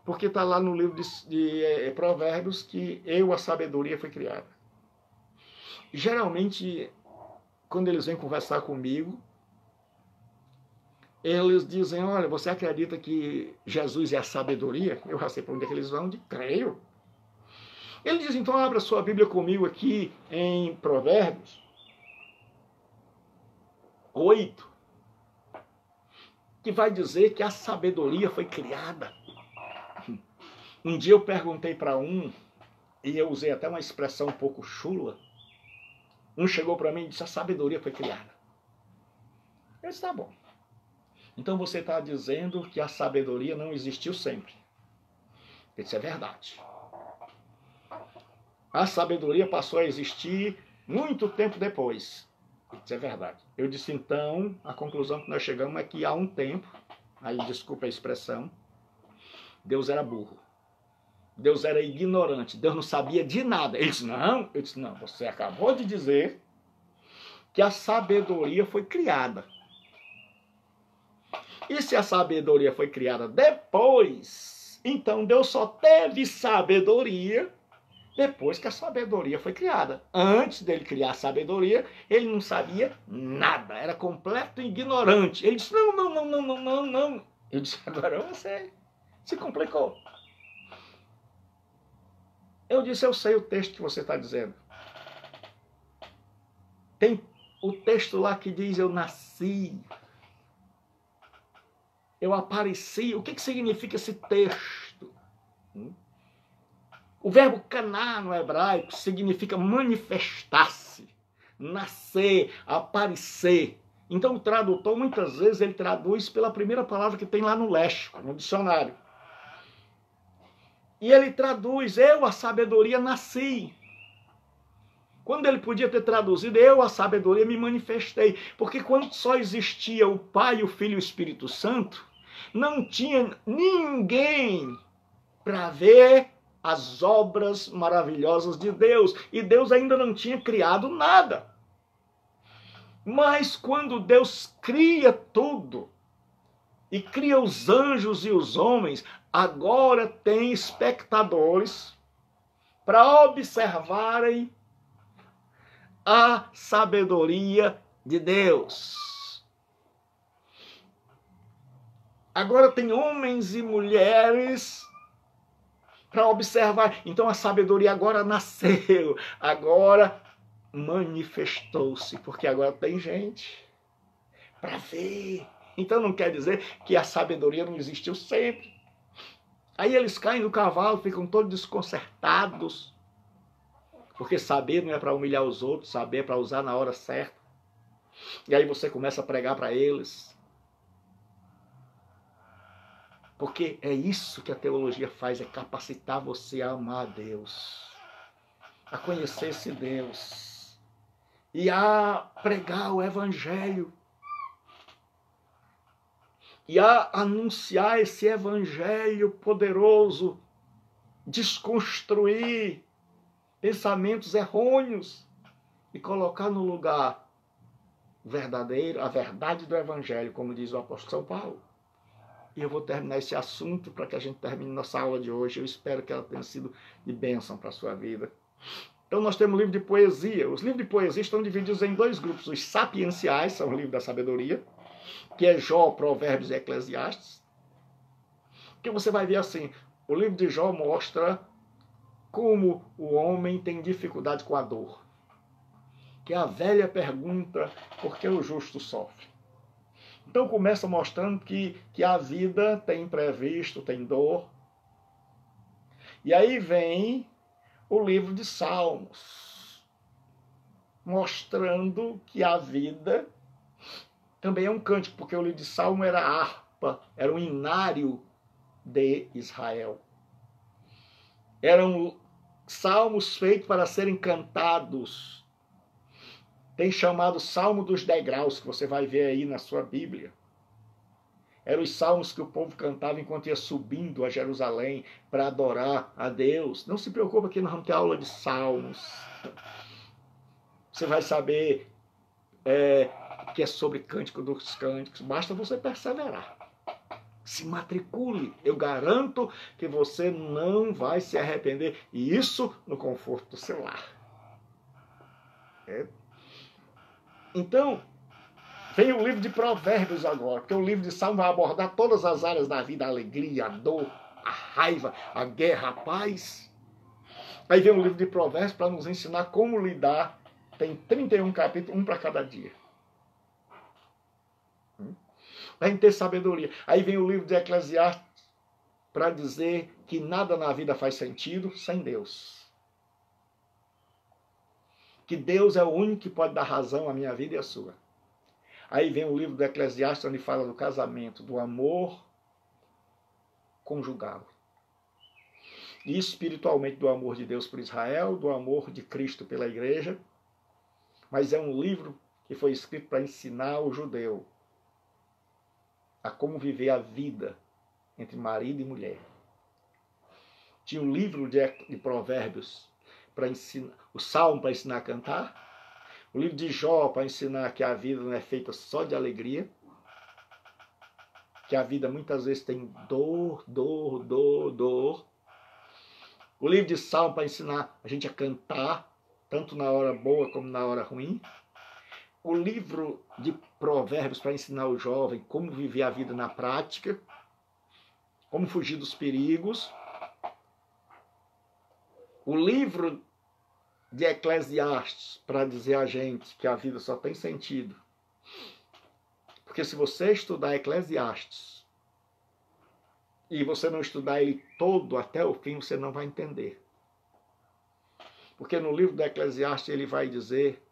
Speaker 1: porque está lá no livro de Provérbios que a sabedoria, foi criada. Geralmente, quando eles vêm conversar comigo, eles dizem, olha, você acredita que Jesus é a sabedoria? Eu já sei para onde é que eles vão, creio. Ele diz, então abra sua Bíblia comigo aqui em Provérbios 8, que vai dizer que a sabedoria foi criada. Um dia eu perguntei para e eu usei até uma expressão um pouco chula. Chegou para mim e disse, a sabedoria foi criada. Eu disse, tá bom. Então você está dizendo que a sabedoria não existiu sempre. Eu disse, é verdade. A sabedoria passou a existir muito tempo depois. Isso é verdade. Eu disse, então, a conclusão que nós chegamos é que há um tempo, aí desculpa a expressão, Deus era burro. Deus era ignorante. Deus não sabia de nada. Ele disse, não. Eu disse, não, você acabou de dizer que a sabedoria foi criada. E se a sabedoria foi criada depois, então Deus só teve sabedoria depois que a sabedoria foi criada. Antes dele criar a sabedoria, ele não sabia nada, era completo ignorante. Ele disse, não. Eu disse, agora você se complicou. Eu disse, eu sei o texto que você está dizendo. Tem o texto lá que diz, eu nasci, eu apareci. O que significa esse texto? O verbo caná no hebraico significa manifestar-se, nascer, aparecer. Então o tradutor muitas vezes ele traduz pela primeira palavra que tem lá no léxico, no dicionário. E ele traduz, eu a sabedoria nasci. Quando ele podia ter traduzido, eu a sabedoria me manifestei. Porque quando só existia o Pai, o Filho e o Espírito Santo, não tinha ninguém para ver as obras maravilhosas de Deus. E Deus ainda não tinha criado nada. Mas quando Deus cria tudo, e cria os anjos e os homens, agora tem espectadores para observarem a sabedoria de Deus. Agora tem homens e mulheres para observar. Então a sabedoria agora nasceu, agora manifestou-se, porque agora tem gente para ver. Então não quer dizer que a sabedoria não existiu sempre. Aí eles caem do cavalo, ficam todos desconcertados, porque saber não é para humilhar os outros, saber é para usar na hora certa. E aí você começa a pregar para eles. Porque é isso que a teologia faz, é capacitar você a amar a Deus, a conhecer esse Deus e a pregar o Evangelho e a anunciar esse Evangelho poderoso, desconstruir pensamentos errôneos e colocar no lugar verdadeiro a verdade do Evangelho, como diz o apóstolo São Paulo. E eu vou terminar esse assunto para que a gente termine nossa aula de hoje. Eu espero que ela tenha sido de bênção para a sua vida. Então nós temos livro de poesia. Os livros de poesia estão divididos em dois grupos. Os sapienciais, são o livro da sabedoria, que é Jó, Provérbios e Eclesiastes. Que você vai ver assim, o livro de Jó mostra como o homem tem dificuldade com a dor. Que é a velha pergunta, por que o justo sofre? Então começa mostrando que a vida tem imprevisto, tem dor. E aí vem o livro de Salmos, mostrando que a vida também é um cântico, porque o livro de Salmo era a harpa, era um inário de Israel. Eram salmos feitos para serem cantados. Tem chamado Salmo dos Degraus, que você vai ver aí na sua Bíblia. Eram os salmos que o povo cantava enquanto ia subindo a Jerusalém para adorar a Deus. Não se preocupe que nós vamos ter aula de salmos. Você vai saber que é sobre Cântico dos Cânticos. Basta você perseverar. Se matricule. Eu garanto que você não vai se arrepender. E isso no conforto do seu lar. Então, vem o livro de Provérbios agora, porque o livro de Salmo vai abordar todas as áreas da vida, a alegria, a dor, a raiva, a guerra, a paz. Aí vem o livro de Provérbios para nos ensinar como lidar. Tem 31 capítulos, um para cada dia. Para a gente ter sabedoria. Aí vem o livro de Eclesiastes para dizer que nada na vida faz sentido sem Deus. Que Deus é o único que pode dar razão à minha vida e à sua. Aí vem o livro do Eclesiastes, onde fala do casamento, do amor conjugal. E espiritualmente do amor de Deus por Israel, do amor de Cristo pela igreja. Mas é um livro que foi escrito para ensinar o judeu a como viver a vida entre marido e mulher. Tinha um livro de Provérbios para ensinar, o Salmo para ensinar a cantar, o livro de Jó para ensinar que a vida não é feita só de alegria, que a vida muitas vezes tem dor, dor, dor, dor. O livro de Salmo para ensinar a gente a cantar, tanto na hora boa como na hora ruim. O livro de Provérbios para ensinar o jovem como viver a vida na prática, como fugir dos perigos. O livro de Eclesiastes para dizer a gente que a vida só tem sentido. Porque se você estudar Eclesiastes e você não estudar ele todo até o fim, você não vai entender. Porque no livro do Eclesiastes ele vai dizer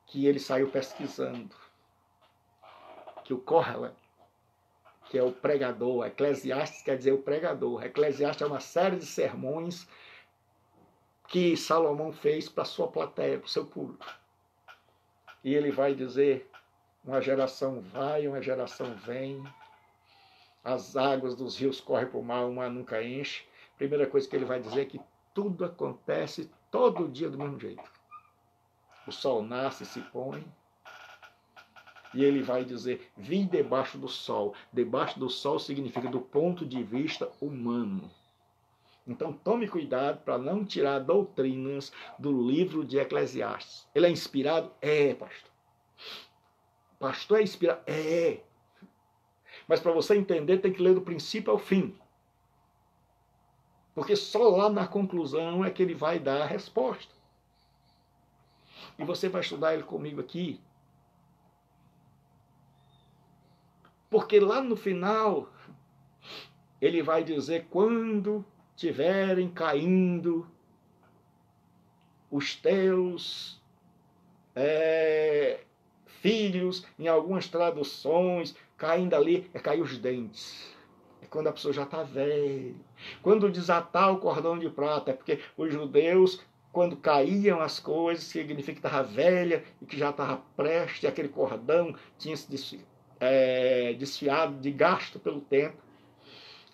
Speaker 1: que ele saiu pesquisando, que o Kohelet, que é o pregador, Eclesiastes quer dizer o pregador. Eclesiastes é uma série de sermões que Salomão fez para a sua plateia, para o seu público. E ele vai dizer, uma geração vai, uma geração vem, as águas dos rios correm para o mar, uma nunca enche. A primeira coisa que ele vai dizer é que tudo acontece todo dia do mesmo jeito. O sol nasce e se põe. E ele vai dizer, vim debaixo do sol. Debaixo do sol significa do ponto de vista humano. Então tome cuidado para não tirar doutrinas do livro de Eclesiastes. Ele é inspirado? É, pastor. Pastor é inspirado? É. Mas para você entender, tem que ler do princípio ao fim. Porque só lá na conclusão é que ele vai dar a resposta. E você vai estudar ele comigo aqui. Porque lá no final, ele vai dizer, quando tiverem caindo os teus filhos, em algumas traduções, caindo ali, é cair os dentes. É quando a pessoa já está velha. Quando desatar o cordão de prata, é porque os judeus, quando caíam as coisas, significa que estava velha e que já estava prestes, aquele cordão tinha se desfiado de gasto pelo tempo.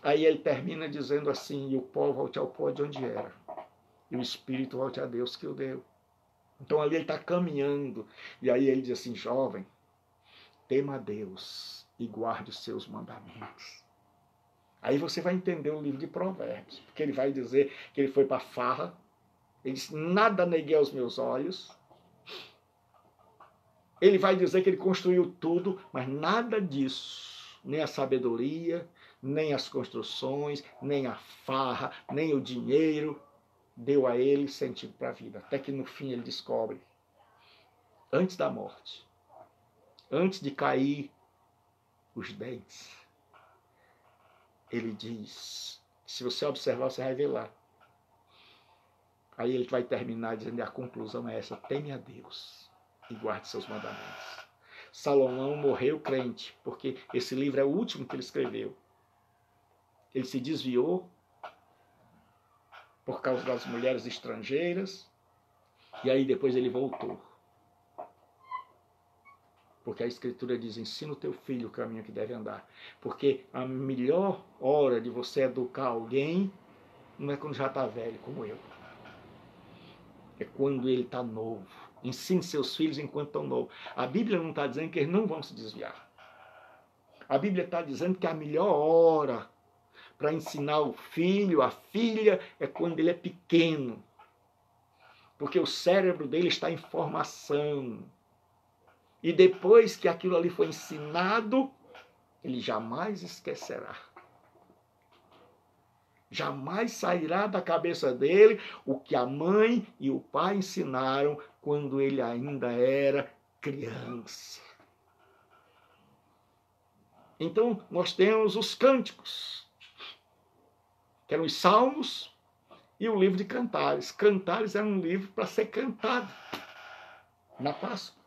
Speaker 1: Aí ele termina dizendo assim, e o pó volte ao pó de onde era, e o espírito volte a Deus que o deu. Então ali ele está caminhando, e aí ele diz assim, jovem, tema a Deus e guarde os seus mandamentos. Aí você vai entender o livro de Provérbios, porque ele vai dizer que ele foi para a farra, ele disse, nada neguei aos meus olhos. Ele vai dizer que ele construiu tudo, mas nada disso, nem a sabedoria, nem as construções, nem a farra, nem o dinheiro, deu a ele sentido para a vida. Até que no fim ele descobre, antes da morte, antes de cair os dentes, ele diz, se você observar, você vai ver lá. Aí ele vai terminar dizendo, a conclusão é essa, teme a Deus e guarde seus mandamentos. Salomão morreu crente, porque esse livro é o último que ele escreveu. Ele se desviou por causa das mulheres estrangeiras, e aí depois ele voltou. Porque a Escritura diz, ensina o teu filho o caminho que deve andar. Porque a melhor hora de você educar alguém não é quando já está velho, como eu. É quando ele está novo. Ensine seus filhos enquanto estão novos. A Bíblia não está dizendo que eles não vão se desviar. A Bíblia está dizendo que a melhor hora para ensinar o filho, a filha, é quando ele é pequeno. Porque o cérebro dele está em formação. E depois que aquilo ali foi ensinado, ele jamais esquecerá. Jamais sairá da cabeça dele o que a mãe e o pai ensinaram quando ele ainda era criança. Então, nós temos os cânticos, que eram os salmos, e o livro de Cantares. Cantares era um livro para ser cantado na Páscoa.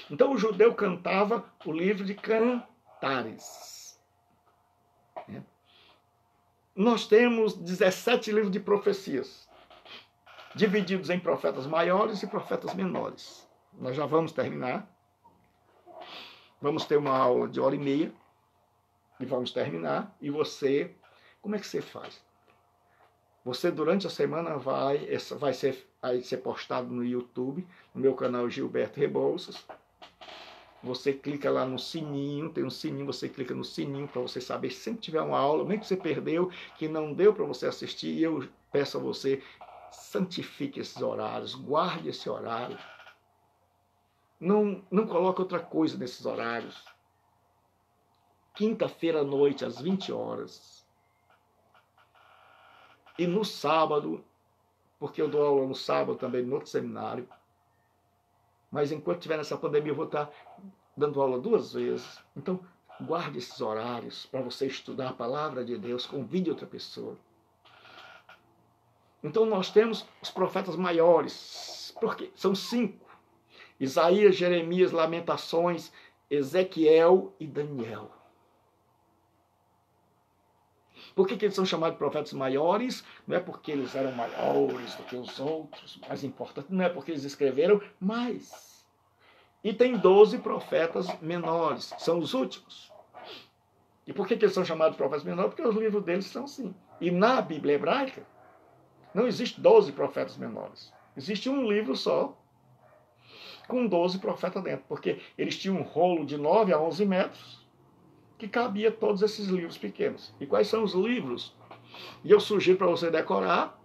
Speaker 1: Então, o judeu cantava o livro de Cantares. Nós temos 17 livros de profecias, divididos em profetas maiores e profetas menores. Nós já vamos terminar. Vamos ter uma aula de 1h30 e vamos terminar. E você, como é que você faz? Você, durante a semana, vai ser postado no YouTube, no meu canal Gilberto Rebouças. Você clica lá no sininho, tem um sininho, você clica no sininho para você saber se sempre tiver uma aula, mesmo que você perdeu, que não deu para você assistir, e eu peço a você, santifique esses horários, guarde esse horário. Não coloque outra coisa nesses horários. Quinta-feira à noite, às 20 horas. E no sábado, porque eu dou aula no sábado também, no outro seminário. Mas enquanto estiver nessa pandemia, eu vou estar dando aula 2 vezes. Então, guarde esses horários para você estudar a palavra de Deus, convide outra pessoa. Então, nós temos os profetas maiores, porque são 5. Isaías, Jeremias, Lamentações, Ezequiel e Daniel. Por que eles são chamados de profetas maiores? Não é porque eles eram maiores do que os outros, mais importante, não é porque eles escreveram mais. E tem 12 profetas menores, são os últimos. E por que eles são chamados de profetas menores? Porque os livros deles são assim. E na Bíblia hebraica, não existe 12 profetas menores. Existe um livro só, com 12 profetas dentro, porque eles tinham um rolo de 9 a 11 metros, que cabia todos esses livros pequenos. E quais são os livros? E eu sugiro para você decorar,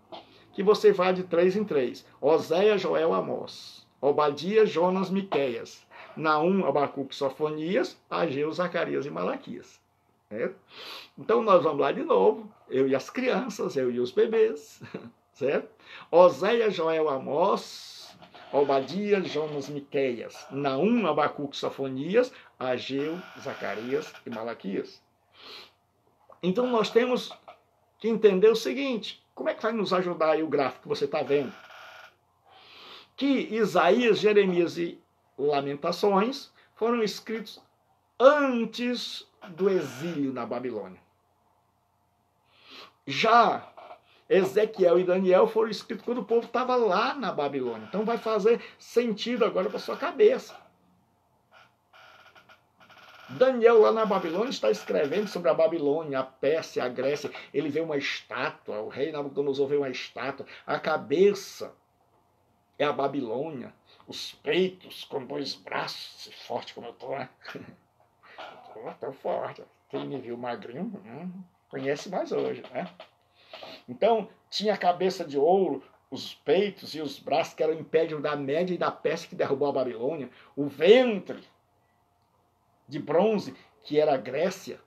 Speaker 1: que você vá de 3 em 3. Oséias, Joel, Amós. Obadias, Jonas, Miqueias. Naum, Abacuque, Sofonias. Ageu, Zacarias e Malaquias. Certo? Então nós vamos lá de novo, eu e as crianças, eu e os bebês. Certo? Oséias, Joel, Amós. Obadias, Jonas, Miqueias. Naum, Abacuque, Sofonias. Ageu, Zacarias e Malaquias. Então nós temos que entender o seguinte: como é que vai nos ajudar aí o gráfico que você está vendo? Que Isaías, Jeremias e Lamentações foram escritos antes do exílio na Babilônia. Já Ezequiel e Daniel foram escritos quando o povo estava lá na Babilônia. Então vai fazer sentido agora para sua cabeça. Daniel, lá na Babilônia, está escrevendo sobre a Babilônia, a Pérsia, a Grécia. Ele vê uma estátua, o rei Nabucodonosor vê uma estátua. A cabeça é a Babilônia. Os peitos com 2 braços, forte como eu estou, né? Estou forte. Quem me viu magrinho, conhece mais hoje, né? Então, tinha a cabeça de ouro, os peitos e os braços, que eram o império da Média e da Pérsia, que derrubou a Babilônia. O ventre de bronze, que era a Grécia,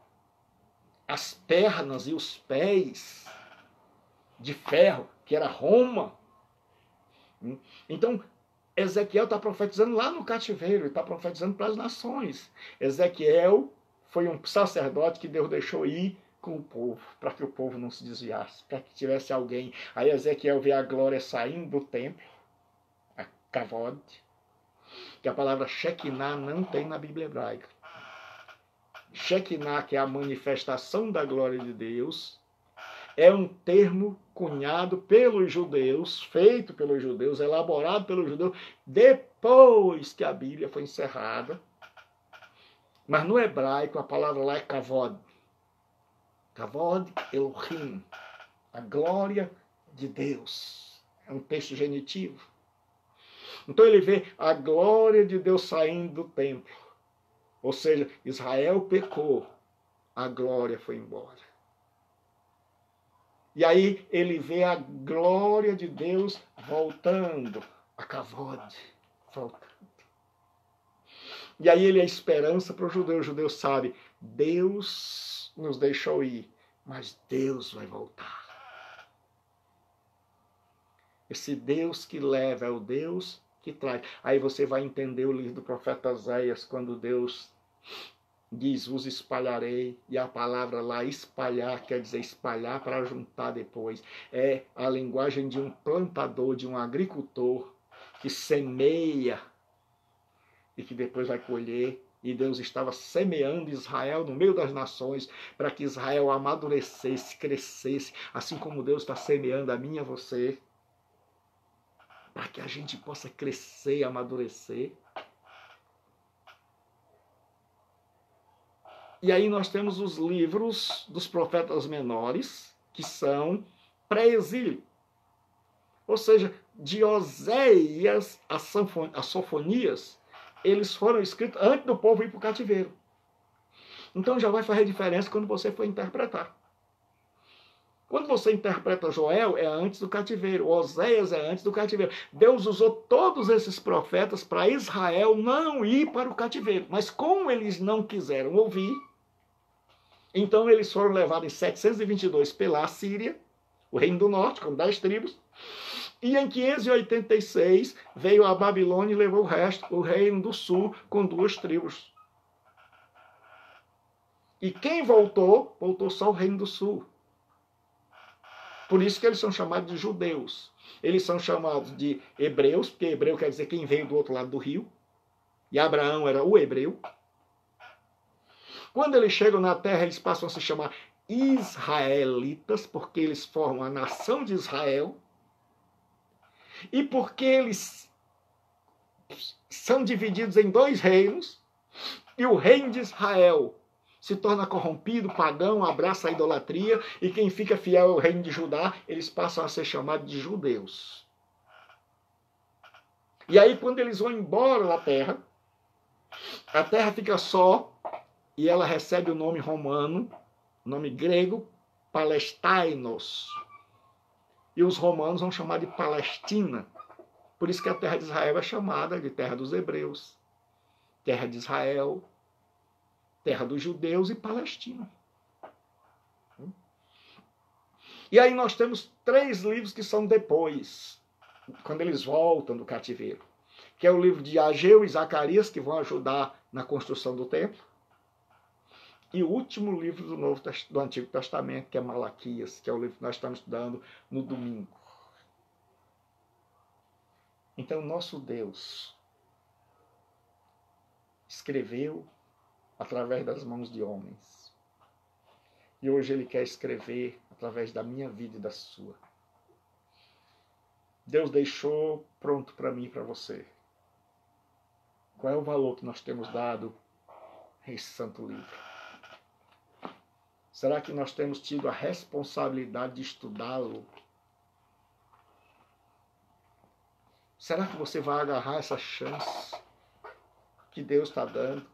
Speaker 1: as pernas e os pés de ferro, que era Roma. Então, Ezequiel está profetizando lá no cativeiro, está profetizando para as nações. Ezequiel foi um sacerdote que Deus deixou ir com o povo, para que o povo não se desviasse, para que tivesse alguém. Aí Ezequiel vê a glória saindo do templo, a Kavod, que a palavra Shekinah não tem na Bíblia hebraica. Shekinah, que é a manifestação da glória de Deus, é um termo cunhado pelos judeus, feito pelos judeus, elaborado pelos judeus, depois que a Bíblia foi encerrada. Mas no hebraico a palavra lá é Kavod. Kavod Elohim, a glória de Deus. É um texto genitivo. Então ele vê a glória de Deus saindo do templo. Ou seja, Israel pecou, a glória foi embora. E aí ele vê a glória de Deus voltando, a kavod, voltando. E aí ele é esperança para o judeu sabe, Deus nos deixou ir, mas Deus vai voltar. Esse Deus que leva é o Deus que traz. Aí você vai entender o livro do profeta Oséias, quando Deus diz, vos espalharei, e a palavra lá, espalhar, quer dizer espalhar para juntar depois. É a linguagem de um plantador, de um agricultor, que semeia e que depois vai colher. E Deus estava semeando Israel no meio das nações, para que Israel amadurecesse, crescesse, assim como Deus está semeando a mim e a você, para que a gente possa crescer e amadurecer. E aí nós temos os livros dos profetas menores, que são pré-exílio. Ou seja, de Oséias a Sofonias, eles foram escritos antes do povo ir para o cativeiro. Então já vai fazer diferença quando você for interpretar. Quando você interpreta Joel, é antes do cativeiro. Oséias é antes do cativeiro. Deus usou todos esses profetas para Israel não ir para o cativeiro. Mas como eles não quiseram ouvir, então eles foram levados em 722 pela Assíria, o reino do norte, com 10 tribos. E em 586 veio a Babilônia e levou o resto, o reino do sul, com 2 tribos. E quem voltou, voltou só o reino do sul. Por isso que eles são chamados de judeus. Eles são chamados de hebreus, porque hebreu quer dizer quem veio do outro lado do rio. E Abraão era o hebreu. Quando eles chegam na terra, eles passam a se chamar israelitas, porque eles formam a nação de Israel. E porque eles são divididos em 2 reinos, e o reino de Israel se torna corrompido, pagão, abraça a idolatria, e quem fica fiel ao reino de Judá, eles passam a ser chamados de judeus. E aí, quando eles vão embora da terra, a terra fica só, e ela recebe o nome romano, o nome grego, Palestinos. E os romanos vão chamar de Palestina. Por isso que a terra de Israel é chamada de terra dos hebreus, terra de Israel, terra dos judeus e Palestina. E aí nós temos 3 livros que são depois, quando eles voltam do cativeiro, que é o livro de Ageu e Zacarias, que vão ajudar na construção do templo, e o último livro do Antigo Testamento, que é Malaquias, que é o livro que nós estamos estudando no domingo. Então, nosso Deus escreveu através das mãos de homens. E hoje Ele quer escrever através da minha vida e da sua. Deus deixou pronto para mim e para você. Qual é o valor que nós temos dado a esse santo livro? Será que nós temos tido a responsabilidade de estudá-lo? Será que você vai agarrar essa chance que Deus está dando?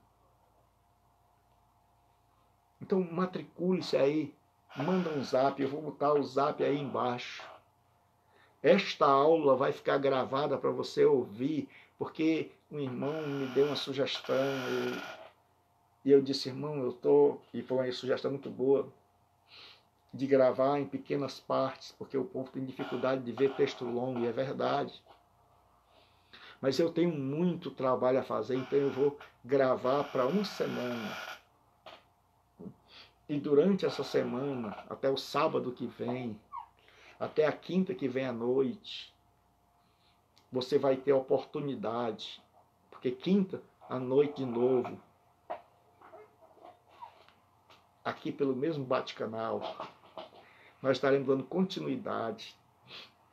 Speaker 1: Então matricule-se aí, manda um zap, eu vou botar o zap aí embaixo. Esta aula vai ficar gravada para você ouvir, porque um irmão me deu uma sugestão e eu disse, irmão, e foi uma sugestão muito boa, de gravar em pequenas partes, porque o povo tem dificuldade de ver texto longo, e é verdade. Mas eu tenho muito trabalho a fazer, então eu vou gravar para uma semana. E durante essa semana, até o sábado que vem, até a quinta que vem à noite, você vai ter oportunidade, porque quinta à noite de novo, aqui pelo mesmo bate-canal, nós estaremos dando continuidade,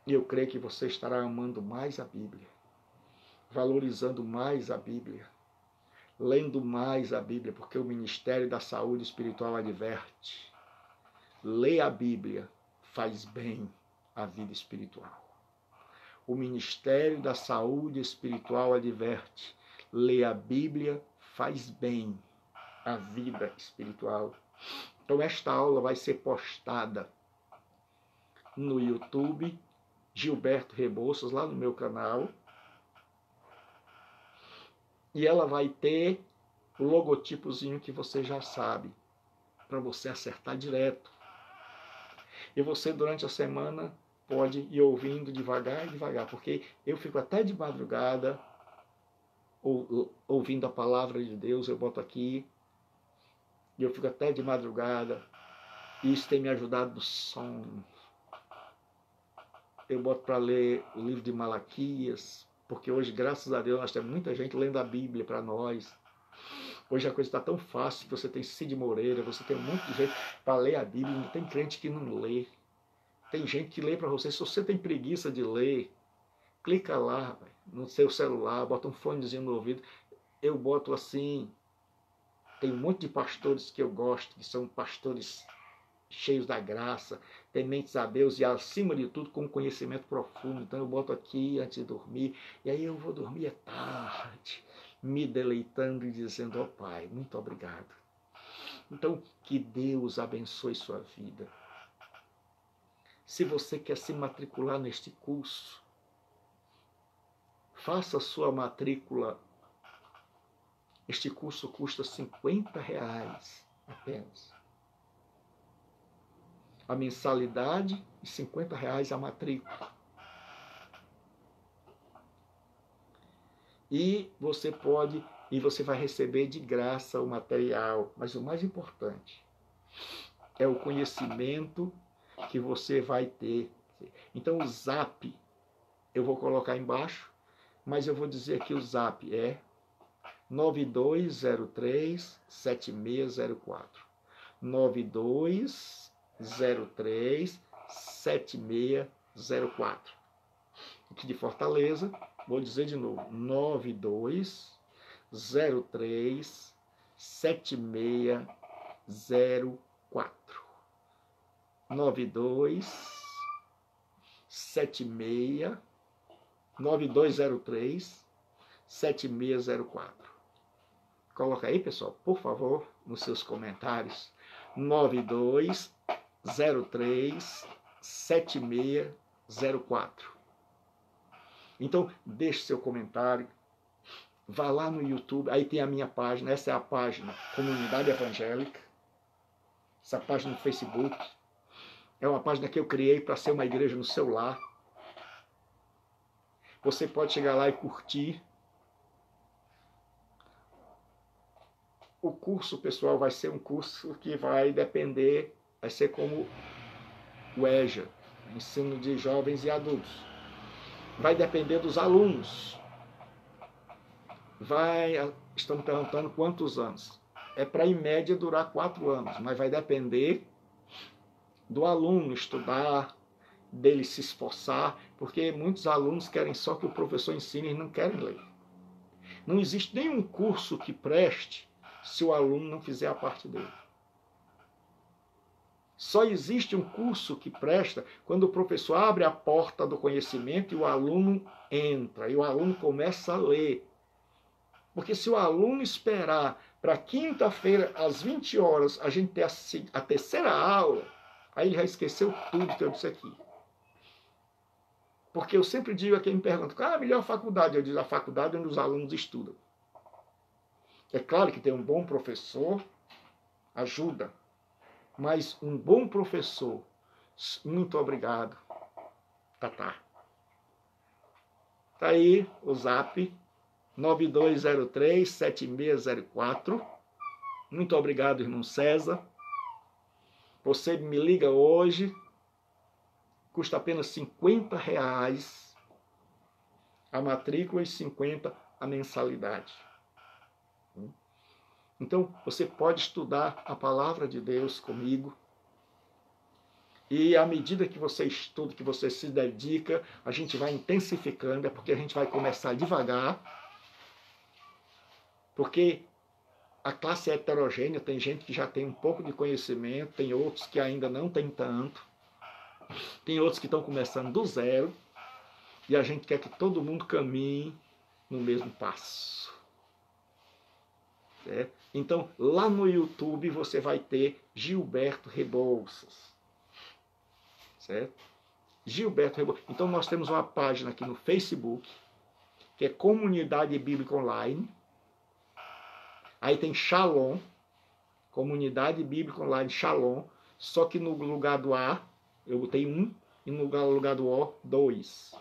Speaker 1: e eu creio que você estará amando mais a Bíblia, valorizando mais a Bíblia, lendo mais a Bíblia, porque o Ministério da Saúde Espiritual adverte. Ler a Bíblia faz bem à vida espiritual. O Ministério da Saúde Espiritual adverte: ler a Bíblia faz bem à vida espiritual. Então esta aula vai ser postada no YouTube, Gilberto Rebouças, lá no meu canal. E ela vai ter o logotipozinho que você já sabe, para você acertar direto. E você, durante a semana, pode ir ouvindo devagar, porque eu fico até de madrugada ouvindo a palavra de Deus, eu boto aqui, e eu fico até de madrugada, e isso tem me ajudado no sono. Eu boto para ler o livro de Malaquias, porque hoje, graças a Deus, nós temos muita gente lendo a Bíblia para nós. Hoje a coisa está tão fácil, que você tem Cid Moreira, você tem um monte de gente para ler a Bíblia, não tem crente que não lê. Tem gente que lê para você. Se você tem preguiça de ler, clica lá no seu celular, bota um fonezinho no ouvido. Eu boto assim. Tem um monte de pastores que eu gosto, que são pastores cheios da graça, tementes a Deus e, acima de tudo, com conhecimento profundo. Então eu boto aqui antes de dormir, e aí eu vou dormir à tarde, me deleitando e dizendo: ó Pai, muito obrigado. Então, que Deus abençoe sua vida. Se você quer se matricular neste curso, faça sua matrícula. Este curso custa R$50 apenas. A mensalidade e R$50 a matrícula. E você vai receber de graça o material. Mas o mais importante é o conhecimento que você vai ter. Então o Zap, eu vou colocar embaixo, mas eu vou dizer que o Zap é 9203-7604. 9203-7604. Aqui de Fortaleza, vou dizer de novo: 9203-7604. 9203-7604. Coloca aí, pessoal, por favor, nos seus comentários. 9203-7604. Então, deixe seu comentário. Vá lá no YouTube, aí tem a minha página. Essa é a página Comunidade Evangélica. Essa página no Facebook. É uma página que eu criei para ser uma igreja no seu lar. Você pode chegar lá e curtir. O curso, pessoal, vai ser um curso que vai depender, vai ser como o EJA, ensino de jovens e adultos. Vai depender dos alunos. Estão me perguntando quantos anos. É para, em média, durar 4 anos, mas vai depender do aluno estudar, dele se esforçar, porque muitos alunos querem só que o professor ensine e não querem ler. Não existe nenhum curso que preste se o aluno não fizer a parte dele. Só existe um curso que presta quando o professor abre a porta do conhecimento e o aluno entra, e o aluno começa a ler. Porque se o aluno esperar para quinta-feira, às 20 horas, a gente ter a terceira aula, aí ele já esqueceu tudo que eu disse aqui. Porque eu sempre digo a quem me pergunta: qual é a melhor faculdade? Eu digo: a faculdade onde os alunos estudam. É claro que ter um bom professor ajuda, mas um bom professor, muito obrigado, Tatá. Está aí o Zap, 9203-7604. Muito obrigado, irmão César. Você me liga hoje, custa apenas R$50 a matrícula e 50 a mensalidade. Então, você pode estudar a palavra de Deus comigo. E à medida que você estuda, que você se dedica, a gente vai intensificando. É porque a gente vai começar devagar. Porque a classe é heterogênea. Tem gente que já tem um pouco de conhecimento. Tem outros que ainda não tem tanto. Tem outros que estão começando do zero. E a gente quer que todo mundo caminhe no mesmo passo. Certo? Então, lá no YouTube você vai ter Gilberto Rebouças. Certo? Gilberto Rebouças. Então, nós temos uma página aqui no Facebook, que é Comunidade Bíblica Online. Aí tem Shalom, Comunidade Bíblica Online Shalom, só que no lugar do A, eu botei 1, e no lugar do O, 2.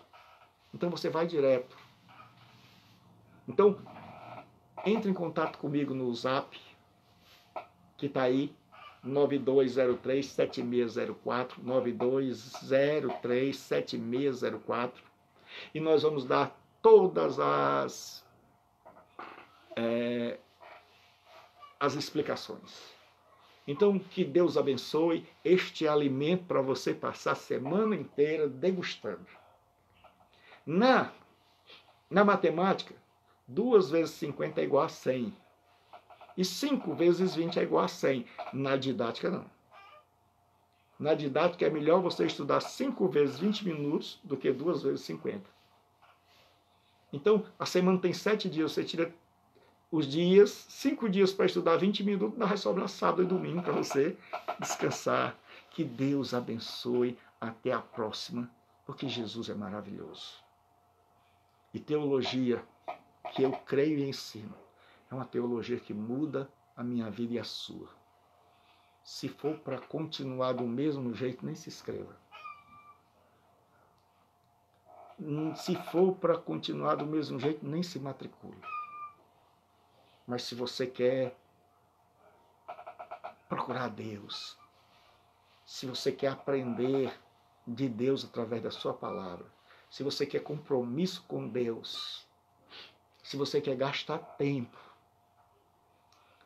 Speaker 1: Então você vai direto. Então, entre em contato comigo no Zap, que está aí, 9203-7604, 9203-7604, e nós vamos dar todas as explicações. Então, que Deus abençoe este alimento para você passar a semana inteira degustando. Na matemática, 2 vezes 50 é igual a 100. E 5 vezes 20 é igual a 100. Na didática, não. Na didática, é melhor você estudar 5 vezes 20 minutos do que 2 vezes 50. Então, a semana tem 7 dias, você tira os dias, 5 dias para estudar 20 minutos, não vai sobrar sábado e domingo para você descansar. Que Deus abençoe. Até a próxima, porque Jesus é maravilhoso. E teologia que eu creio e ensino é uma teologia que muda a minha vida e a sua. Se for para continuar do mesmo jeito, nem se inscreva. Se for para continuar do mesmo jeito, nem se matricule. Mas se você quer procurar Deus, se você quer aprender de Deus através da sua palavra, se você quer compromisso com Deus, se você quer gastar tempo,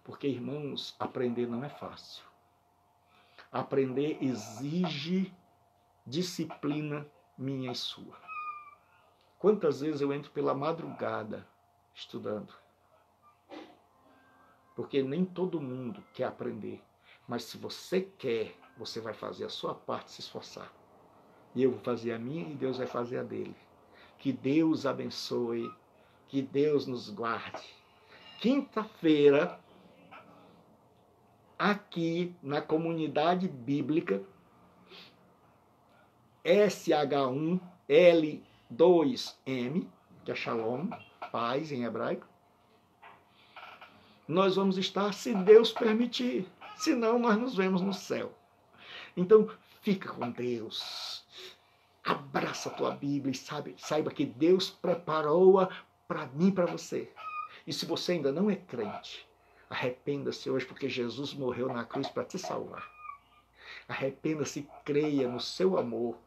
Speaker 1: porque, irmãos, aprender não é fácil. Aprender exige disciplina minha e sua. Quantas vezes eu entro pela madrugada estudando? Porque nem todo mundo quer aprender. Mas se você quer, você vai fazer a sua parte, se esforçar. E eu vou fazer a minha e Deus vai fazer a dele. Que Deus abençoe, que Deus nos guarde. Quinta-feira, aqui na comunidade bíblica, SH1L2M, que é Shalom, paz em hebraico, nós vamos estar, se Deus permitir. Senão, nós nos vemos no céu. Então, fica com Deus. Abraça a tua Bíblia e saiba que Deus preparou-a para mim e para você. E se você ainda não é crente, arrependa-se hoje, porque Jesus morreu na cruz para te salvar. Arrependa-se e creia no seu amor,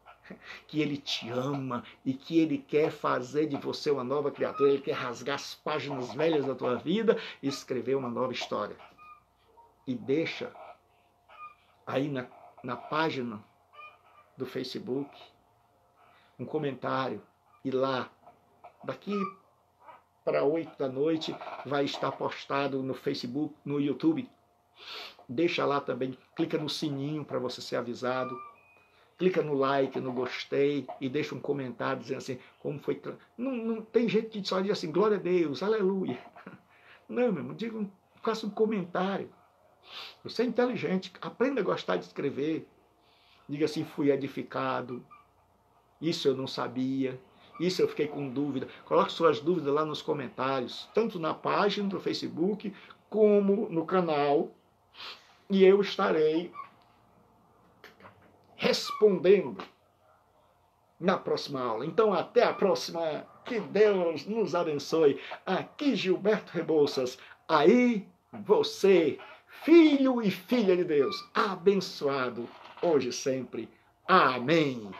Speaker 1: que Ele te ama e que Ele quer fazer de você uma nova criatura. Ele quer rasgar as páginas velhas da tua vida e escrever uma nova história. E deixa aí na página do Facebook um comentário, e lá, daqui para 8 da noite, vai estar postado no Facebook, no YouTube. Deixa lá também, clica no sininho para você ser avisado. Clica no like, no gostei e deixa um comentário dizendo assim, como foi... Não tem gente que só diz assim, glória a Deus, aleluia. Não, meu irmão, faça um comentário. Você é inteligente, aprenda a gostar de escrever. Diga assim, fui edificado, isso eu não sabia, isso eu fiquei com dúvida. Coloque suas dúvidas lá nos comentários, tanto na página do Facebook, como no canal, e eu estarei respondendo na próxima aula. Então, até a próxima. Que Deus nos abençoe. Aqui Gilberto Rebouças. Aí você, filho e filha de Deus, abençoado hoje e sempre. Amém.